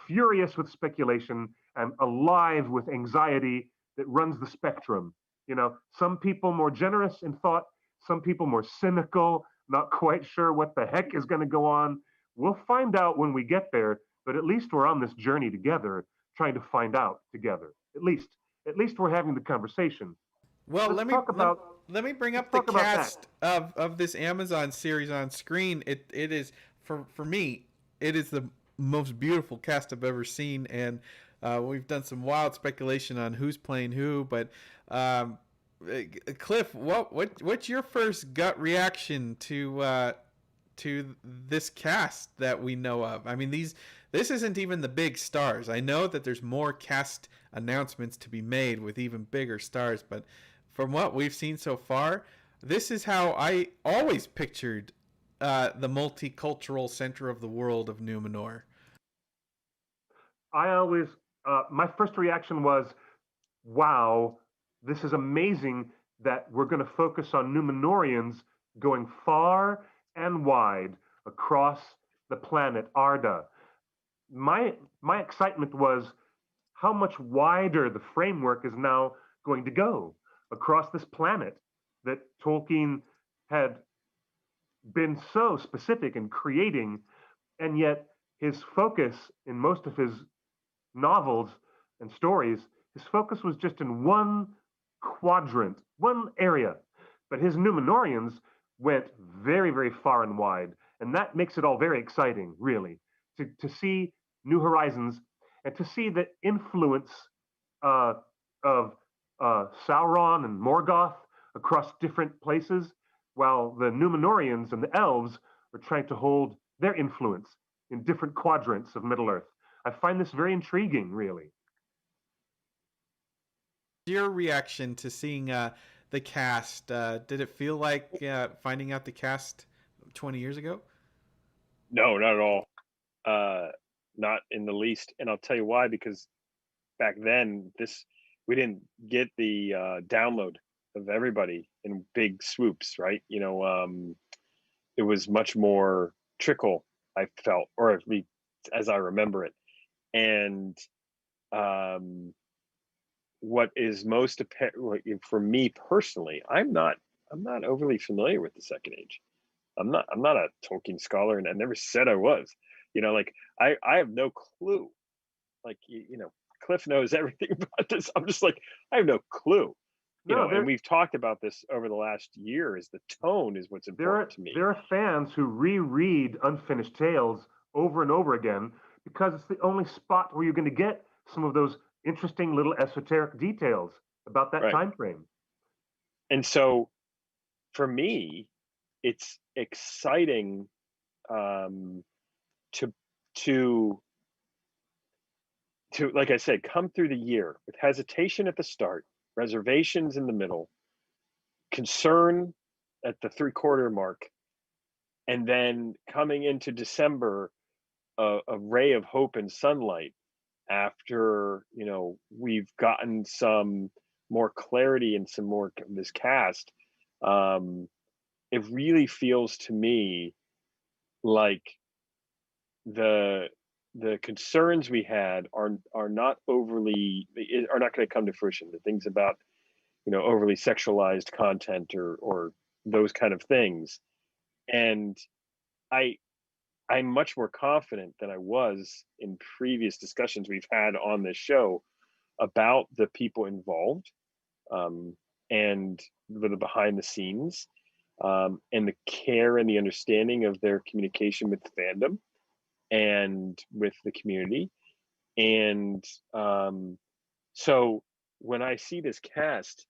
furious with speculation and alive with anxiety that runs the spectrum. Some people more generous in thought, some people more cynical, not quite sure what the heck is going to go on. We'll find out when we get there, but at least we're on this journey together, trying to find out together. At least we're having the conversation. Well, Let's talk about let me bring let's up the talk about that. cast of this Amazon series on screen. It is for me, it is the most beautiful cast I've ever seen, and we've done some wild speculation on who's playing who. But Cliff, what's your first gut reaction to this cast that we know of? I mean, this isn't even the big stars. I know that there's more cast announcements to be made with even bigger stars, but from what we've seen so far, this is how I always pictured the multicultural center of the world of Numenor. I always, my first reaction was, wow, this is amazing that we're going to focus on Numenorians going far and wide across the planet Arda. My excitement was how much wider the framework is now going to go across this planet that Tolkien had been so specific in creating, and yet his focus in most of his novels and stories, his focus was just in one quadrant, one area. But his Numenorians went very, very far and wide. And that makes it all very exciting, really, to see new horizons and to see the influence of Sauron and Morgoth across different places, while the Numenorians and the elves are trying to hold their influence in different quadrants of Middle Earth. I find this very intriguing, really. Your reaction to seeing the cast? Did it feel like finding out the cast 20 years ago? No, not at all. Not in the least. And I'll tell you why, because back then we didn't get the download of everybody in big swoops, right? It was much more trickle, I felt, or at least as I remember it. And what is most apparent for me personally, I'm not overly familiar with the Second Age. I'm not a Tolkien scholar, and I never said I was. I have no clue. Cliff knows everything about this. I'm just like, I have no clue. And we've talked about this over the last year. Is the tone is what's important to me. There are fans who reread Unfinished Tales over and over again because it's the only spot where you're going to get some of those interesting little esoteric details about that time frame. And so, for me, it's exciting to like I said, come through the year with hesitation at the start, reservations in the middle, concern at the 3/4 mark, and then coming into December, a ray of hope and sunlight after we've gotten some more clarity and some more of this cast. It really feels to me like the concerns we had are not going to come to fruition. The things about overly sexualized content or those kind of things, and I'm much more confident than I was in previous discussions we've had on this show about the people involved, and the behind the scenes, and the care and the understanding of their communication with fandom and with the community. And so when I see this cast,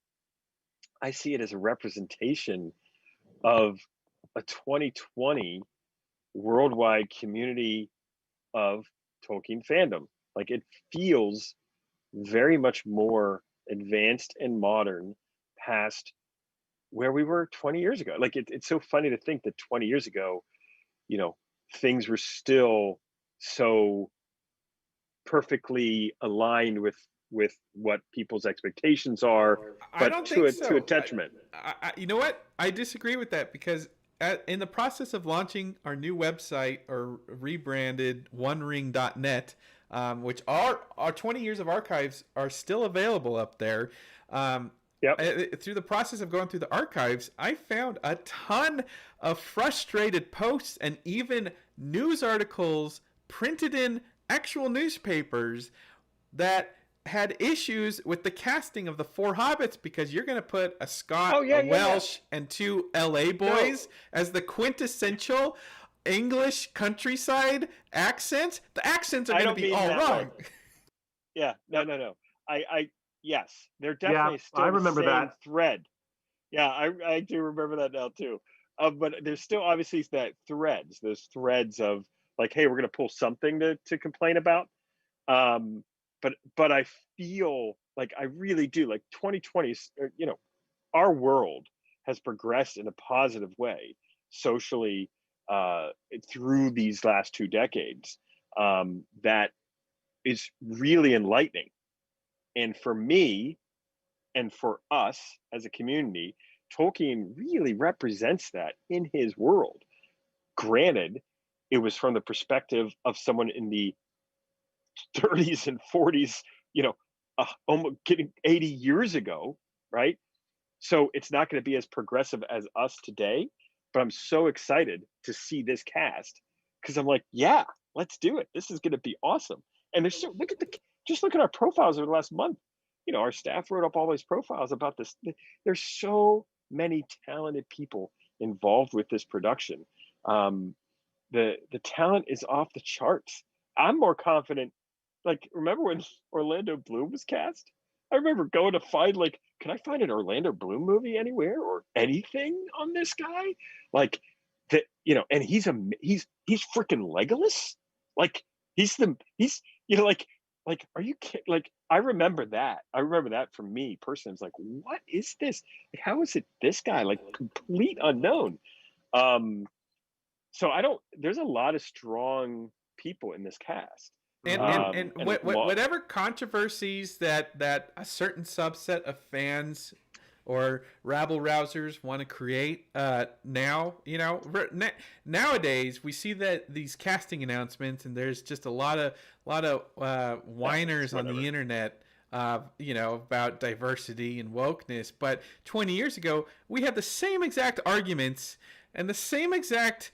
I see it as a representation of a 2020 worldwide community of Tolkien fandom. Like, it feels very much more advanced and modern past where we were 20 years ago. Like, it's so funny to think that 20 years ago, things were still so perfectly aligned with what people's expectations are, but I don't think so. To a detriment. You know what? I disagree with that, because in the process of launching our new website, or rebranded onering.net, which our 20 years of archives are still available up there, through the process of going through the archives, I found a ton of frustrated posts and even news articles printed in actual newspapers that had issues with the casting of the four hobbits, because you're going to put a Scot, a Welsh, and two LA boys as the quintessential English countryside accents. The accents are going to be all wrong. Yeah, no. Yes, they're definitely still I remember the same that thread. Yeah, I do remember that now too. But there's still obviously those threads of like, hey, we're going to pull something to complain about. But I feel like I really do, like 2020, our world has progressed in a positive way socially through these last 2 decades, that is really enlightening. And for me and for us as a community, Tolkien really represents that in his world. Granted, it was from the perspective of someone in the 30s and 40s, almost getting 80 years ago, right? So it's not going to be as progressive as us today, but I'm so excited to see this cast because I'm like, yeah, let's do it. This is going to be awesome. And there's look at our profiles over the last month. Our staff wrote up all these profiles about this. There's so many talented people involved with this production. The talent is off the charts. I'm more confident. Like, remember when Orlando Bloom was cast? I remember going to find, like, can I find an Orlando Bloom movie anywhere or anything on this guy? Like, that, and he's freaking Legolas. Like, he's are you kidding? Like, I remember that. For me personally. It's like, what is this? Like, how is it this guy? Like, complete unknown. So there's a lot of strong people in this cast. And whatever controversies that a certain subset of fans or rabble rousers want to create now, nowadays we see that these casting announcements, and there's just a lot of whiners on the internet, about diversity and wokeness. But 20 years ago, we had the same exact arguments and the same exact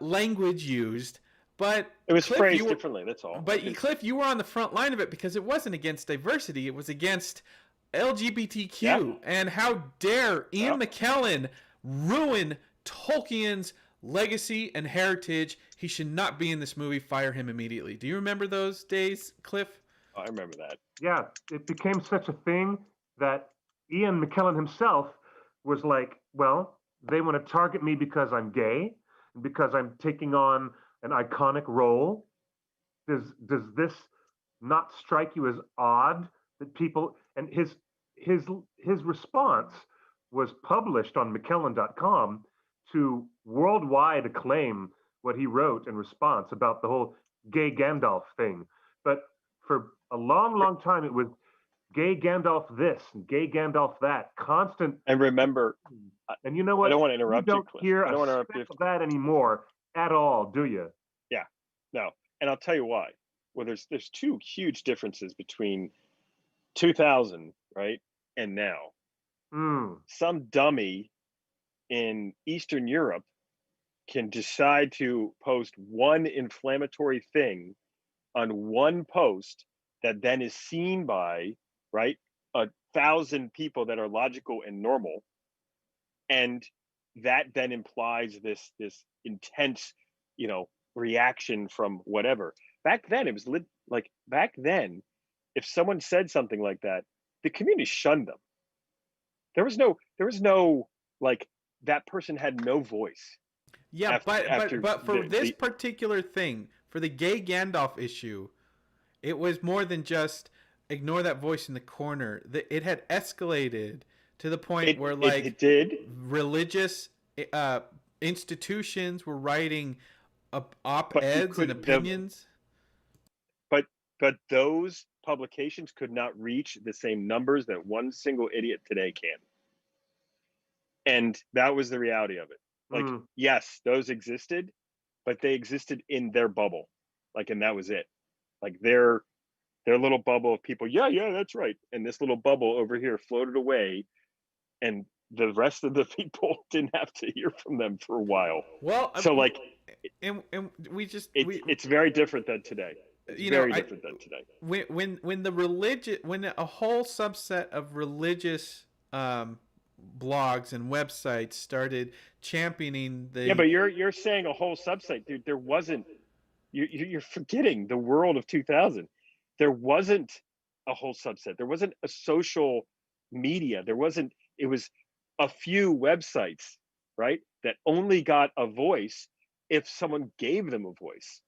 language used. But it was phrased differently, that's all. But Cliff, you were on the front line of it because it wasn't against diversity. It was against LGBTQ. And how dare Ian McKellen ruin Tolkien's legacy and heritage. He should not be in this movie. Fire him immediately. Do you remember those days, Cliff? Oh, I remember that. Yeah, it became such a thing that Ian McKellen himself was like, well, they want to target me because I'm gay, because I'm taking on an iconic role. Does this not strike you as odd that people, and his response was published on McKellen.com to worldwide acclaim what he wrote in response about the whole gay Gandalf thing. But for a long time it was gay Gandalf this and gay Gandalf that, constant. And remember, and you know what? I don't want to interrupt you, Cliff. Hear a speck of that anymore at all, do you? Yeah, no. And I'll tell you why. Well, there's two huge differences between 2000, right, and now. Some dummy in Eastern Europe can decide to post one inflammatory thing on one post that then is seen by, right, 1,000 people that are logical and normal, and that then implies this intense, reaction from whatever. Back then, it was back then, if someone said something like that, the community shunned them. There was no like, that person had no voice. Yeah, but for this particular thing, for the gay Gandalf issue, it was more than just ignore that voice in the corner. It had escalated to the point where it did. Religious institutions were writing op-eds and opinions. But those publications could not reach the same numbers that one single idiot today can. And that was the reality of it. Yes, those existed, but they existed in their bubble. And that was it. their little bubble of people, yeah, that's right. And this little bubble over here floated away, and the rest of the people didn't have to hear from them for a while. Well, So like and we just it's very different than today. It's very different than today. When the when a whole subset of religious blogs and websites started championing the Yeah, but you're saying a whole subset, dude. There wasn't. You're forgetting the world of 2000. There wasn't a whole subset. There wasn't a social media. There wasn't. It was a few websites, right, that only got a voice if someone gave them a voice.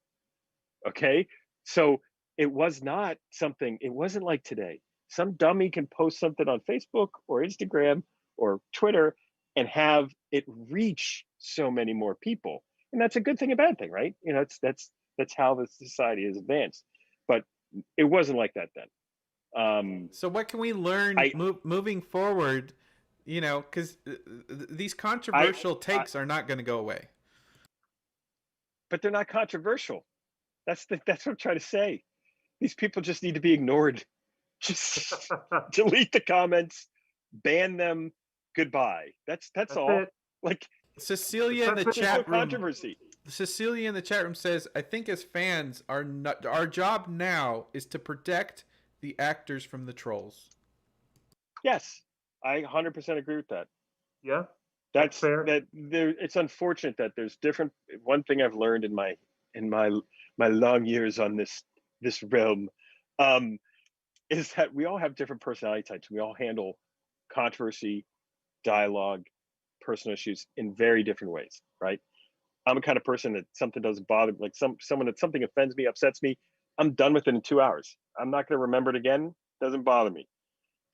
Okay, so it was not something. It wasn't like today. Some dummy can post something on Facebook or Instagram or Twitter and have it reach so many more people, and that's a good thing, a bad thing, right? You know, that's how the society has advanced, but it wasn't like that then. So what can we learn moving forward? You know, because these controversial takes are not going to go away. But they're not controversial. That's what I'm trying to say. These people just need to be ignored. Just delete the comments, ban them, goodbye. That's all. It. Like Cecilia in the chat room. Controversy. Cecilia in the chat room says, "I think as fans, our job now is to protect the actors from the trolls." Yes, I 100% agree with that. Yeah, that's fair. It's unfortunate that there's different. One thing I've learned in my long years on this realm is that we all have different personality types. We all handle controversy, dialogue, personal issues in very different ways, right? I'm the kind of person that something doesn't bother, like someone that something offends me, upsets me, I'm done with it in 2 hours. I'm not going to remember it again. Doesn't bother me.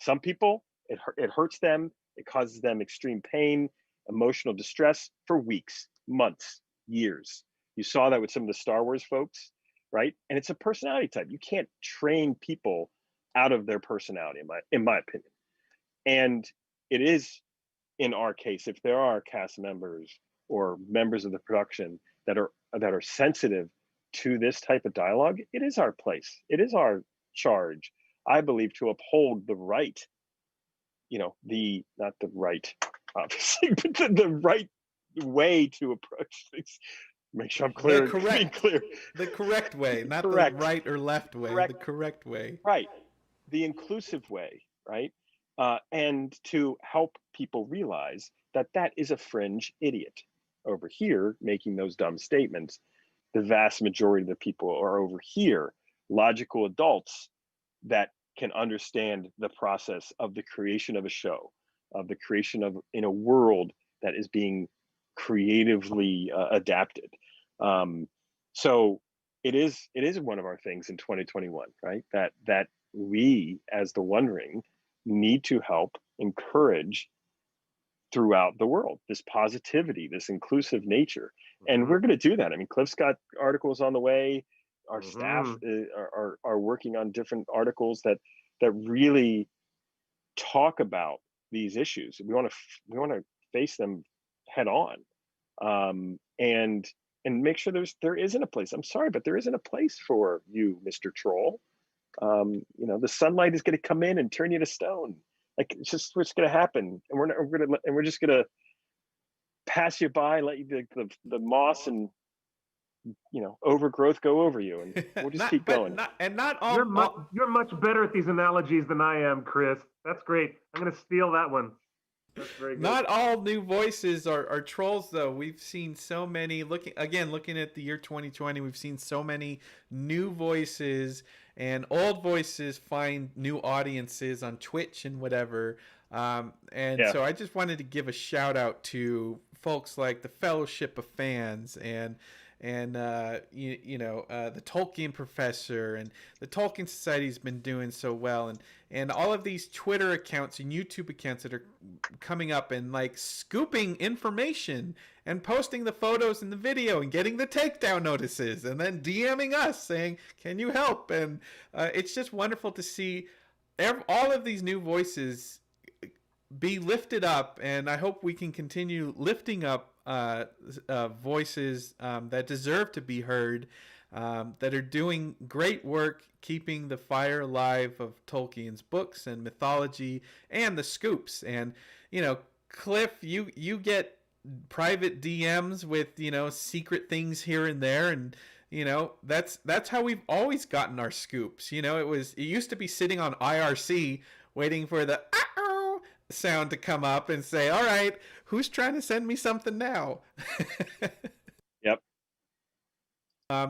Some people, it hurts them. It causes them extreme pain, emotional distress for weeks, months, years. You saw that with some of the Star Wars folks, right? And it's a personality type. You can't train people out of their personality, in my opinion. And it is, in our case, if there are cast members or members of the production that are sensitive to this type of dialogue, it is our place. It is our charge, I believe, to uphold the right, not the right, obviously, but the right way to approach things. Make sure I'm clear. The correct way, not the right or left way. The correct way. Right. The inclusive way, right? And to help people realize that is a fringe idiot over here making those dumb statements. The vast majority of the people are over here, logical adults that can understand the process of the creation of a show, of the creation of in a world that is being creatively adapted. So it is one of our things in 2021, right? That we, as the One Ring, need to help encourage throughout the world, this positivity, this inclusive nature. And we're going to do that. I mean, Cliff's got articles on the way. Our staff are working on different articles that really talk about these issues. We want to face them head on, and make sure there isn't a place. I'm sorry, but there isn't a place for you, Mr. Troll. The sunlight is going to come in and turn you to stone. Like, it's just what's going to happen, and we're just going to pass you by, let you the moss and overgrowth go over you, and we'll just keep going. You're much better at these analogies than I am, Chris. That's great. I'm going to steal that one. That's very good. Not all new voices are trolls, though. We've seen so many. Looking at the year 2020, we've seen so many new voices, and old voices find new audiences on Twitch and whatever. So I just wanted to give a shout out to folks like the Fellowship of Fans and the Tolkien Professor, and the Tolkien Society's been doing so well, and all of these Twitter accounts and YouTube accounts that are coming up and like scooping information and posting the photos and the video and getting the takedown notices and then DMing us saying, "Can you help?" And it's just wonderful to see all of these new voices be lifted up, and I hope we can continue lifting up voices that deserve to be heard. that are doing great work keeping the fire alive of Tolkien's books and mythology and the scoops. And, Cliff, you get private DMs with, secret things here and there. And, that's how we've always gotten our scoops. It used to be sitting on IRC waiting for the sound to come up and say, all right, who's trying to send me something now? Yep.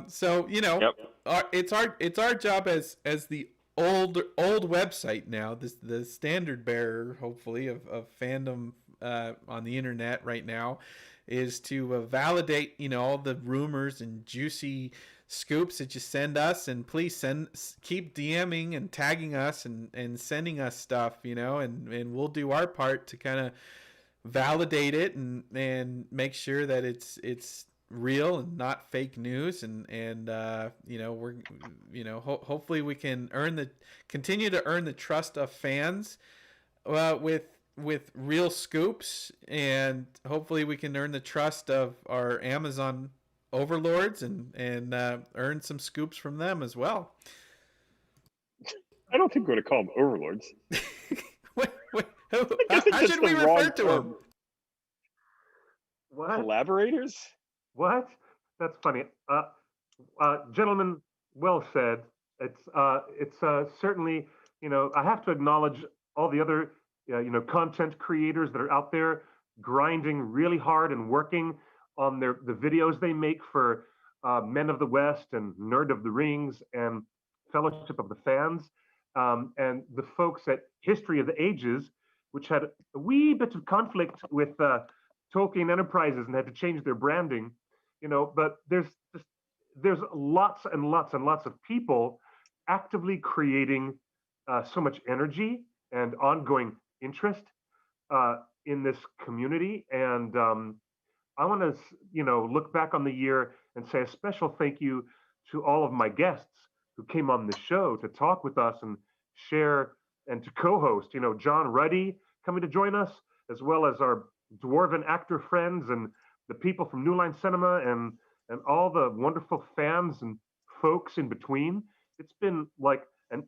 So Yep. it's our job as the old website now, the standard bearer, hopefully, of fandom on the internet right now, is to validate all the rumors and juicy scoops that you send us, and please keep DMing and tagging us and sending us stuff, and we'll do our part to kind of validate it and make sure that it's real and not fake news, and we're hopefully we can continue to earn the trust of fans with real scoops, and hopefully we can earn the trust of our Amazon overlords and earn some scoops from them as well. I don't think we're going to call them overlords. wait, how should we refer to them? What? Collaborators? What? That's funny. Gentlemen, well said. It's certainly, I have to acknowledge all the other, content creators that are out there grinding really hard and working on the videos they make for Men of the West and Nerd of the Rings and Fellowship of the Fans, and the folks at History of the Ages, which had a wee bit of conflict with Tolkien Enterprises and had to change their branding, but there's lots and lots and lots of people actively creating so much energy and ongoing interest in this community. And I want to, look back on the year and say a special thank you to all of my guests who came on the show to talk with us and share and to co-host, John Ruddy coming to join us, as well as our dwarven actor friends and the people from New Line Cinema and all the wonderful fans and folks in between. It's been like an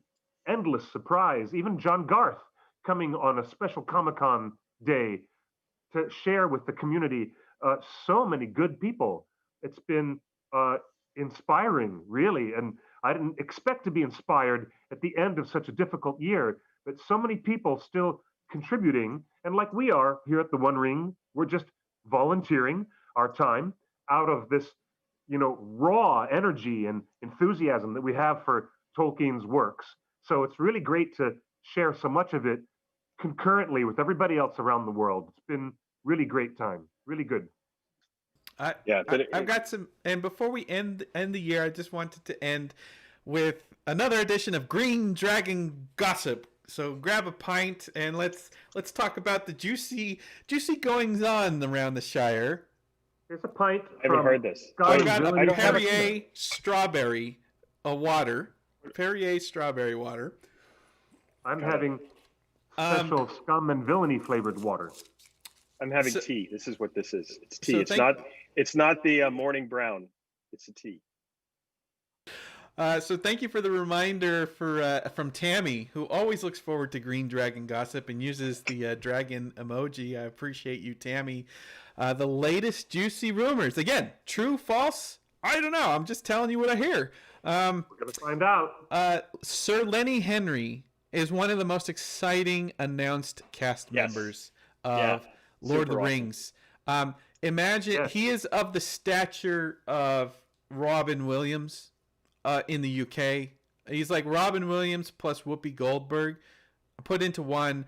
endless surprise. Even John Garth coming on a special Comic-Con day to share with the community. So many good people. It's been inspiring, really. And I didn't expect to be inspired at the end of such a difficult year, but so many people still contributing. And like we are here at the One Ring, we're just volunteering our time out of this, raw energy and enthusiasm that we have for Tolkien's works. So it's really great to share so much of it concurrently with everybody else around the world. It's been really great time. Really good. I've got some, and before we end the year, I just wanted to end with another edition of Green Dragon Gossip. So grab a pint and let's talk about the juicy goings on around the Shire. Here's a pint. I haven't heard this. I got a Perrier strawberry water. Perrier strawberry water. I'm having special scum and villainy flavored water. I'm having tea. This is what this is. It's tea. It's not the morning brown. It's a tea. So thank you for the reminder from Tammy, who always looks forward to Green Dragon Gossip and uses the dragon emoji. I appreciate you, Tammy. The latest juicy rumors. Again, true, false? I don't know. I'm just telling you what I hear. We're going to find out. Sir Lenny Henry is one of the most exciting announced cast members of Lord of the Rings. Imagine he is of the stature of Robin Williams in the UK. He's like Robin Williams plus Whoopi Goldberg put into one,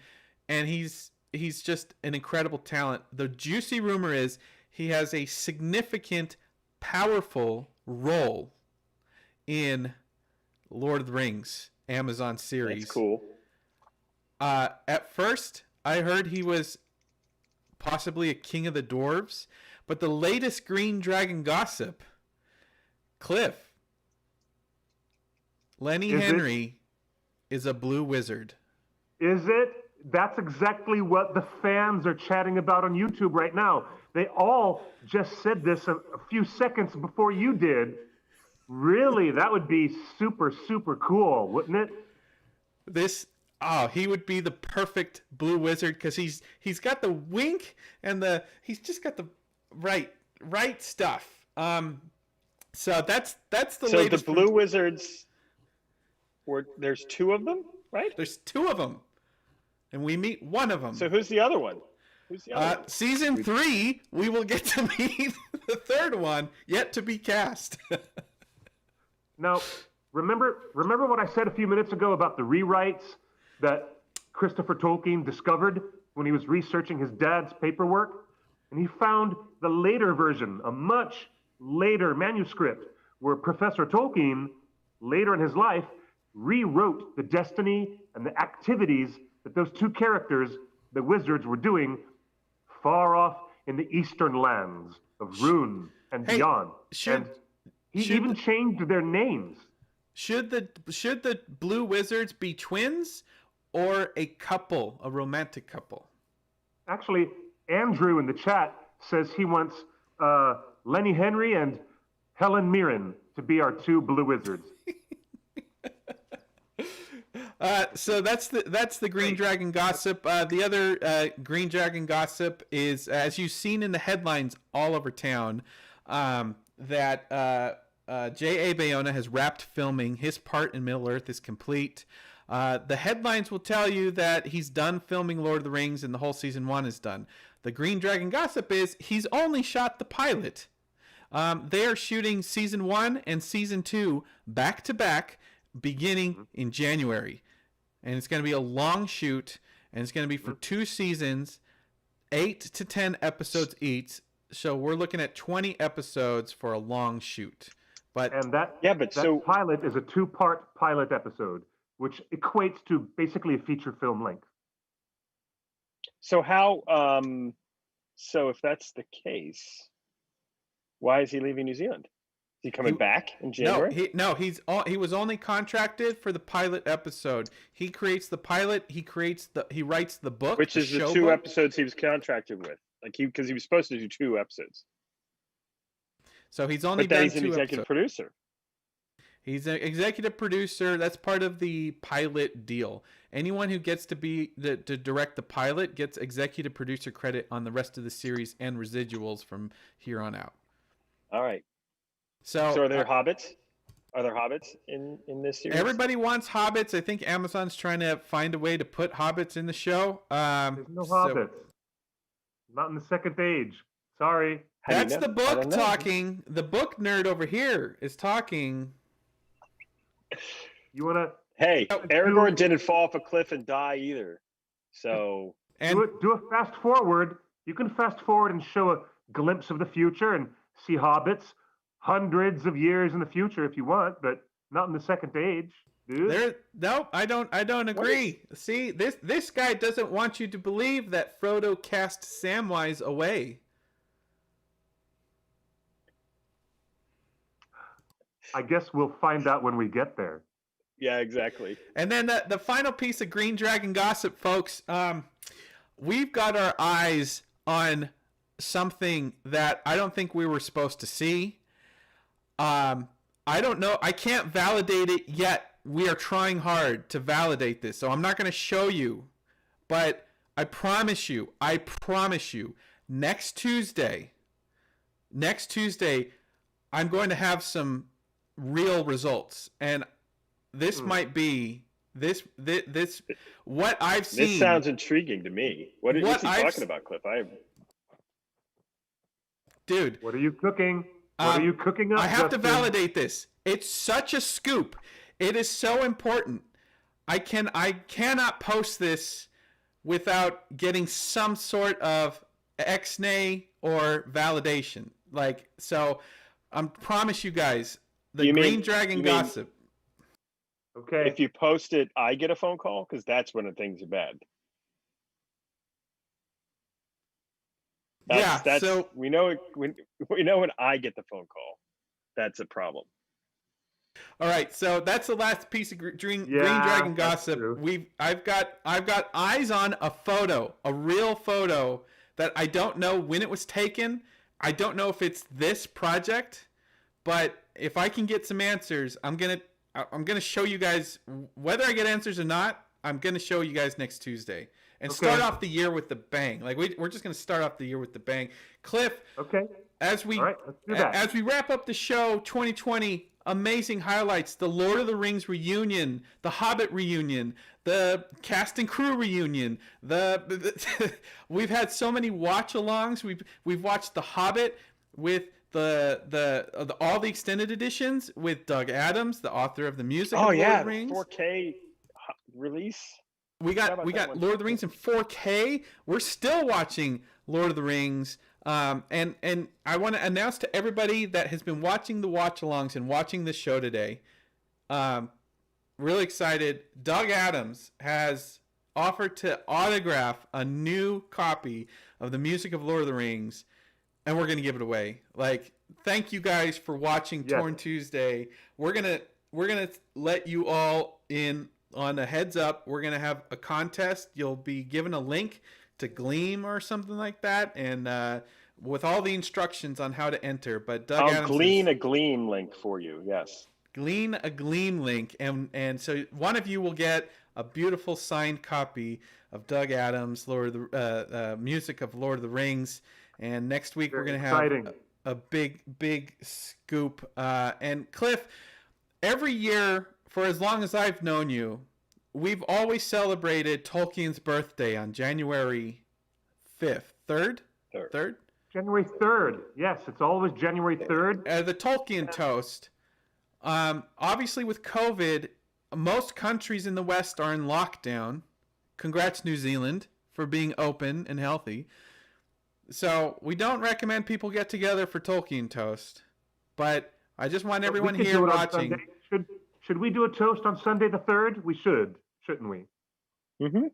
and he's just an incredible talent. The juicy rumor is he has a significant, powerful role in Lord of the Rings Amazon series. That's cool. At first, I heard he was possibly a king of the dwarves, but the latest Green Dragon gossip, Cliff, Lenny Henry is a blue wizard. Is it? That's exactly what the fans are chatting about on YouTube right now. They all just said this a few seconds before you did. Really, that would be super, super cool, wouldn't it? He would be the perfect blue wizard because he's got the wink and he's just got the right stuff. So that's the So latest. the blue wizards there's two of them, right? There's two of them, and we meet one of them. So who's the other one? Who's the other one? Season 3, we will get to meet the third one, yet to be cast. Now, remember what I said a few minutes ago about the rewrites that Christopher Tolkien discovered when he was researching his dad's paperwork? And he found the later version, a much later manuscript, where Professor Tolkien, later in his life, rewrote the destiny and the activities that those two characters, the wizards, were doing far off in the eastern lands of Rhûn and beyond. And he even changed their names. Should the blue wizards be twins or a couple, a romantic couple? Actually, Andrew in the chat says he wants Lenny Henry and Helen Mirren to be our two blue wizards. So that's the Green Dragon gossip. The other Green Dragon gossip is, as you've seen in the headlines all over town, that J.A. Bayona has wrapped filming. His part in Middle Earth is complete. The headlines will tell you that he's done filming Lord of the Rings and the whole season 1 is done. The Green Dragon gossip is he's only shot the pilot. They are shooting season 1 and season 2 back to back, beginning in January. And it's going to be a long shoot, and it's going to be for 2 seasons, 8 to 10 episodes each. So we're looking at 20 episodes for a long shoot. And that pilot is a 2-part pilot episode, which equates to basically a feature film length. So so if that's the case, why is he leaving New Zealand? Is he coming back in January? He was only contracted for the pilot episode. He creates the pilot. He writes the book, which is the 2 episodes he was contracted with. Because he was supposed to do 2 episodes. So he's only done 2 episodes. He's an executive producer. He's an executive producer. That's part of the pilot deal. Anyone who gets to to direct the pilot gets executive producer credit on the rest of the series and residuals from here on out. All right. So are there hobbits? Are there hobbits in this series? Everybody wants hobbits. I think Amazon's trying to find a way to put hobbits in the show. There's no hobbits. Not in the second age. Sorry. That's the book talking. The book nerd over here is talking. You want to... Hey, Aragorn didn't fall off a cliff and die either. So... Do a fast forward. You can fast forward and show a glimpse of the future and see hobbits hundreds of years in the future if you want, but not in the second age, dude. No, I don't agree. See, this guy doesn't want you to believe that Frodo cast Samwise away. I guess we'll find out when we get there. Yeah, exactly. And then the final piece of Green Dragon gossip, folks. We've got our eyes on something that I don't think we were supposed to see. I don't know. I can't validate it yet. We are trying hard to validate this, so I'm not going to show you. But I promise you, next Tuesday, I'm going to have some real results, and this might be this what I've seen. This sounds intriguing to me. What's he talking about, Cliff? Dude, what are you cooking? What are you cooking up? I have to validate this. It's such a scoop. It is so important. I cannot post this without getting some sort of ex-nay or validation. So I promise you guys, the Green Dragon gossip. Okay. If you post it, I get a phone call, because that's when things are bad. So we know when I get the phone call, that's a problem. All right, so that's the last piece of Green Dragon gossip. I've got eyes on a photo, a real photo that I don't know when it was taken. I don't know if it's this project, But if I can get some answers, I'm gonna show you guys whether I get answers or not. I'm gonna show you guys next Tuesday and start off the year with the bang. Like we're just gonna start off the year with the bang. Cliff, Okay. as we All right, let's do that. as we wrap up the show, 2020 amazing highlights: the Lord of the Rings reunion, the Hobbit reunion, the cast and crew reunion. We've had so many watch-alongs. We've watched the Hobbit with the all the extended editions with Doug Adams, the author of the music of Lord of the Rings. 4K release. We got Lord of the Rings in 4K. We're still watching Lord of the Rings. And I want to announce to everybody that has been watching the watch-alongs and watching this show today, really excited. Doug Adams has offered to autograph a new copy of the music of Lord of the Rings, and we're going to give it away. Like, thank you guys for watching Torn Tuesday. We're gonna let you all in on a heads up. We're going to have a contest. You'll be given a link to Gleam or something like that, and with all the instructions on how to enter. But Doug Adams glean a Gleam link for you. Yes, glean a Gleam link, and so one of you will get a beautiful signed copy of Doug Adams' music of Lord of the Rings. And next week we're going to have a big scoop. And Cliff, every year for as long as I've known you, we've always celebrated Tolkien's birthday on January 5th. Third? January 3rd. Yes, it's always January 3rd. The Tolkien toast. Obviously, with COVID, most countries in the West are in lockdown. Congrats, New Zealand, for being open and healthy. So we don't recommend people get together for Tolkien toast. But I just want everyone here watching. Should we do a toast on Sunday the 3rd? We should, shouldn't we? Mm-hmm.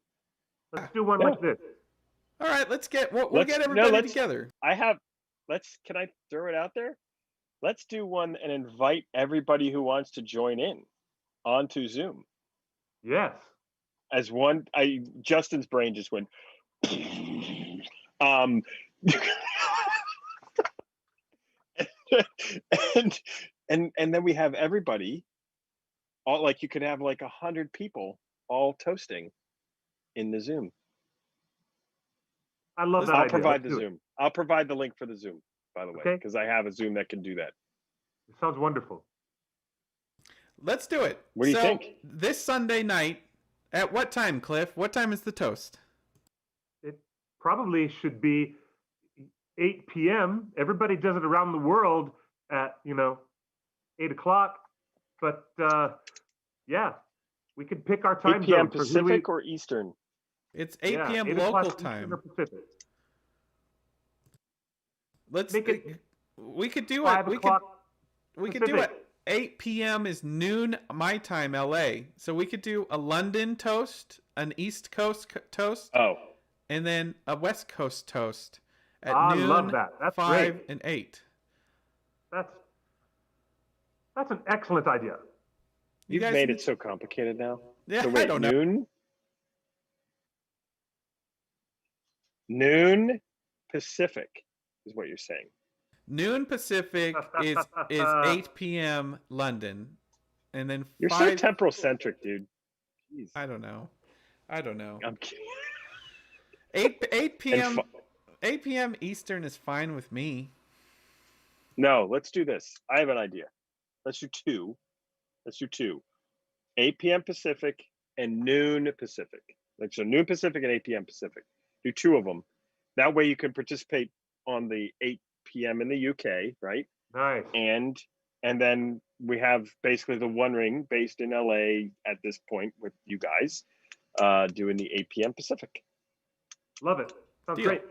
Let's do one like this. All right, let's get everybody together. Can I throw it out there? Let's do one and invite everybody who wants to join in onto Zoom. Yes. As one, Justin's brain just went. And then we have everybody. All, like, you could have like 100 people all toasting in the Zoom. I love that. I'll provide the Zoom. I'll provide the link for the Zoom, by the way, Okay. because I have a Zoom that can do that. It sounds wonderful. Let's do it. What do you think? This Sunday night, at what time, Cliff? What time is the toast? It probably should be 8 p.m. Everybody does it around the world at 8 o'clock. But yeah, we could pick our time 8 p.m. zone Pacific or Eastern? It's 8 p.m. 8 local time. Pacific. Let's Make it we could do 5 it. o'clock We could do Pacific. it. 8 p.m. is noon my time, LA. So we could do a London toast, an East Coast toast, and then a West Coast toast at noon. I love that. That's 5 great. and 8. That's an excellent idea. You've guys made it so complicated now. Yeah, So wait, I don't know. Noon Pacific is what you're saying. Noon Pacific is 8 p.m. London, and then You're 5. so temporal centric, dude. Jeez. I don't know. I'm kidding. 8 p.m. 8 p.m. Eastern is fine with me. No, let's do this. I have an idea. Let's do two. 8 p.m. Pacific and noon Pacific. Like, so noon Pacific and 8 p.m. Pacific. Do two of them. That way you can participate on the 8 p.m. in the UK, right? Nice. And then we have basically the One Ring based in LA at this point with you guys doing the 8 p.m. Pacific. Love it. Sounds Deal. great.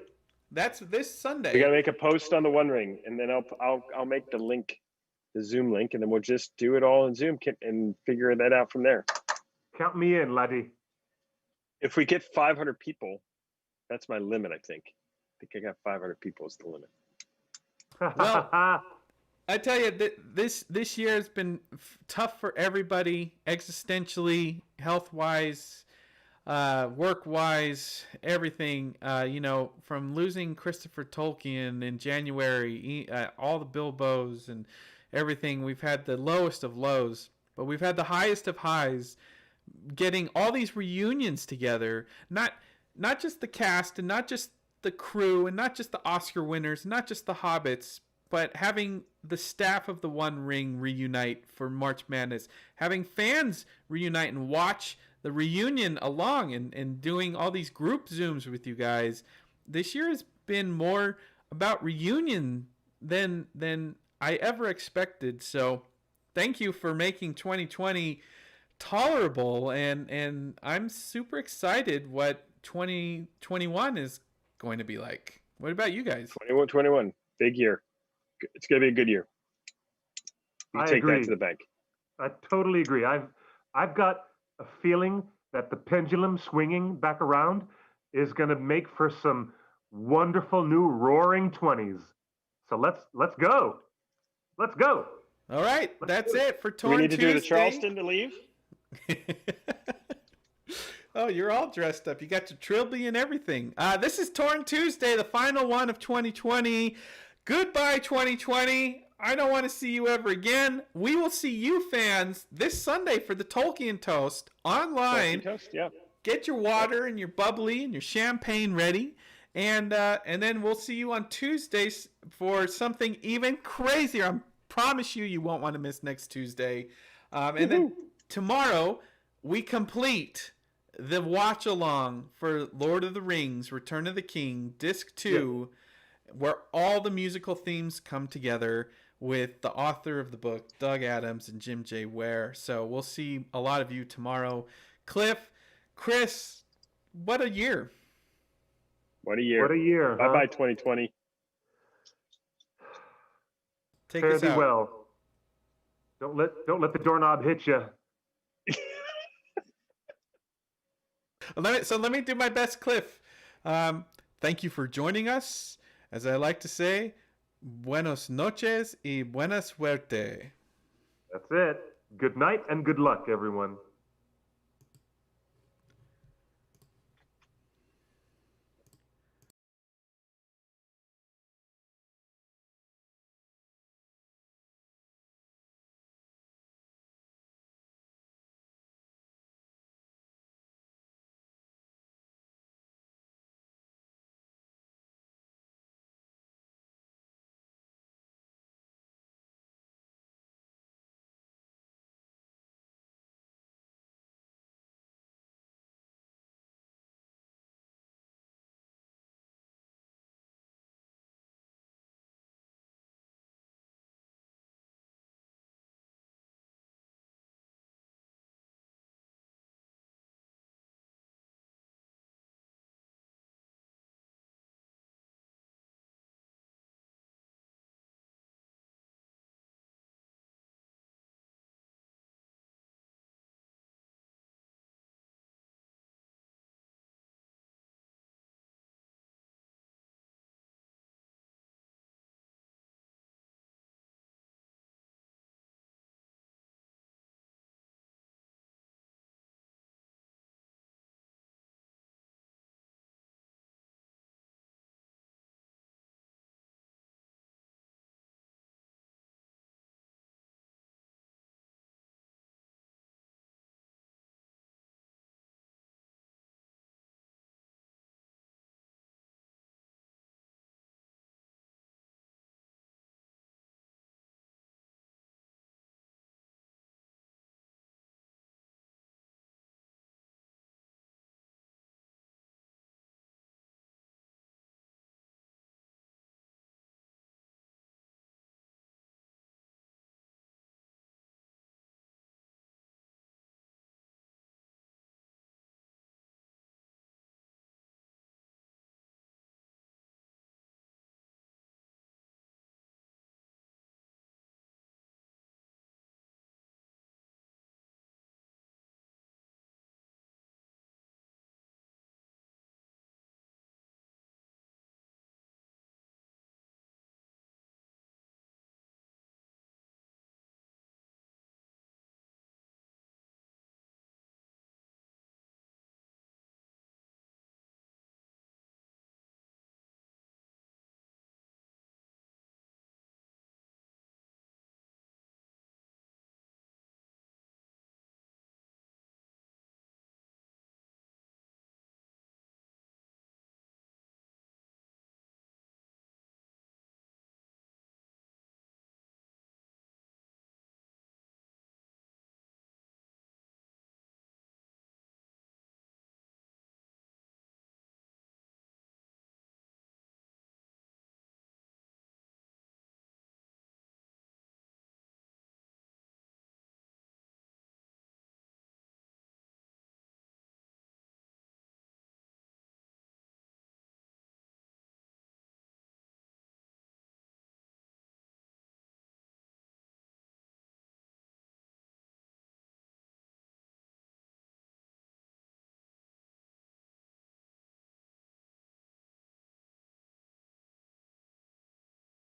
That's this Sunday. We gotta make a post on the One Ring, and then I'll make the link, the Zoom link, and then we'll just do it all in Zoom and figure that out from there. Count me in, laddie. If we get 500 people, that's my limit. I think I got 500 people is the limit. Well, I tell you, this year has been tough for everybody, existentially, health-wise, work-wise, everything. From losing Christopher Tolkien in January, all the Bilbos, and everything. We've had the lowest of lows, but we've had the highest of highs, getting all these reunions together. Not just the cast and not just the crew and not just the Oscar winners, not just the hobbits, but having the staff of the One Ring reunite for March Madness, having fans reunite and watch the reunion along, and doing all these group Zooms with you guys. This year has been more about reunion than I ever expected. So thank you for making 2020 tolerable, and I'm super excited what 2021 is going to be like. What about you guys? 21, big year. It's going to be a good year. You I take agree. that to the bank. I totally agree. I've got a feeling that the pendulum swinging back around is going to make for some wonderful new roaring 20s. So let's go. Let's go. All right, that's it for Do we Torn need to Tuesday. do the Charleston to leave? Oh, you're all dressed up. You got your trilby and everything. This is Torn Tuesday, the final one of 2020. Goodbye, 2020. I don't want to see you ever again. We will see you fans this Sunday for the Tolkien Toast online. Tolkien Toast, yeah. Get your water and your bubbly and your champagne ready. And then we'll see you on Tuesdays for something even crazier. I promise you won't want to miss next Tuesday. And then tomorrow, we complete the watch along for Lord of the Rings, Return of the King, Disc 2, where all the musical themes come together with the author of the book, Doug Adams and Jim J. Ware. So we'll see a lot of you tomorrow. Cliff, Chris, what a year. What a year. What a year. Bye-bye, 2020. Take Fare us thee out. well. Don't let the doorknob hit you. Let me do my best, Cliff. Thank you for joining us. As I like to say, buenos noches y buena suerte. That's it. Good night and good luck, everyone.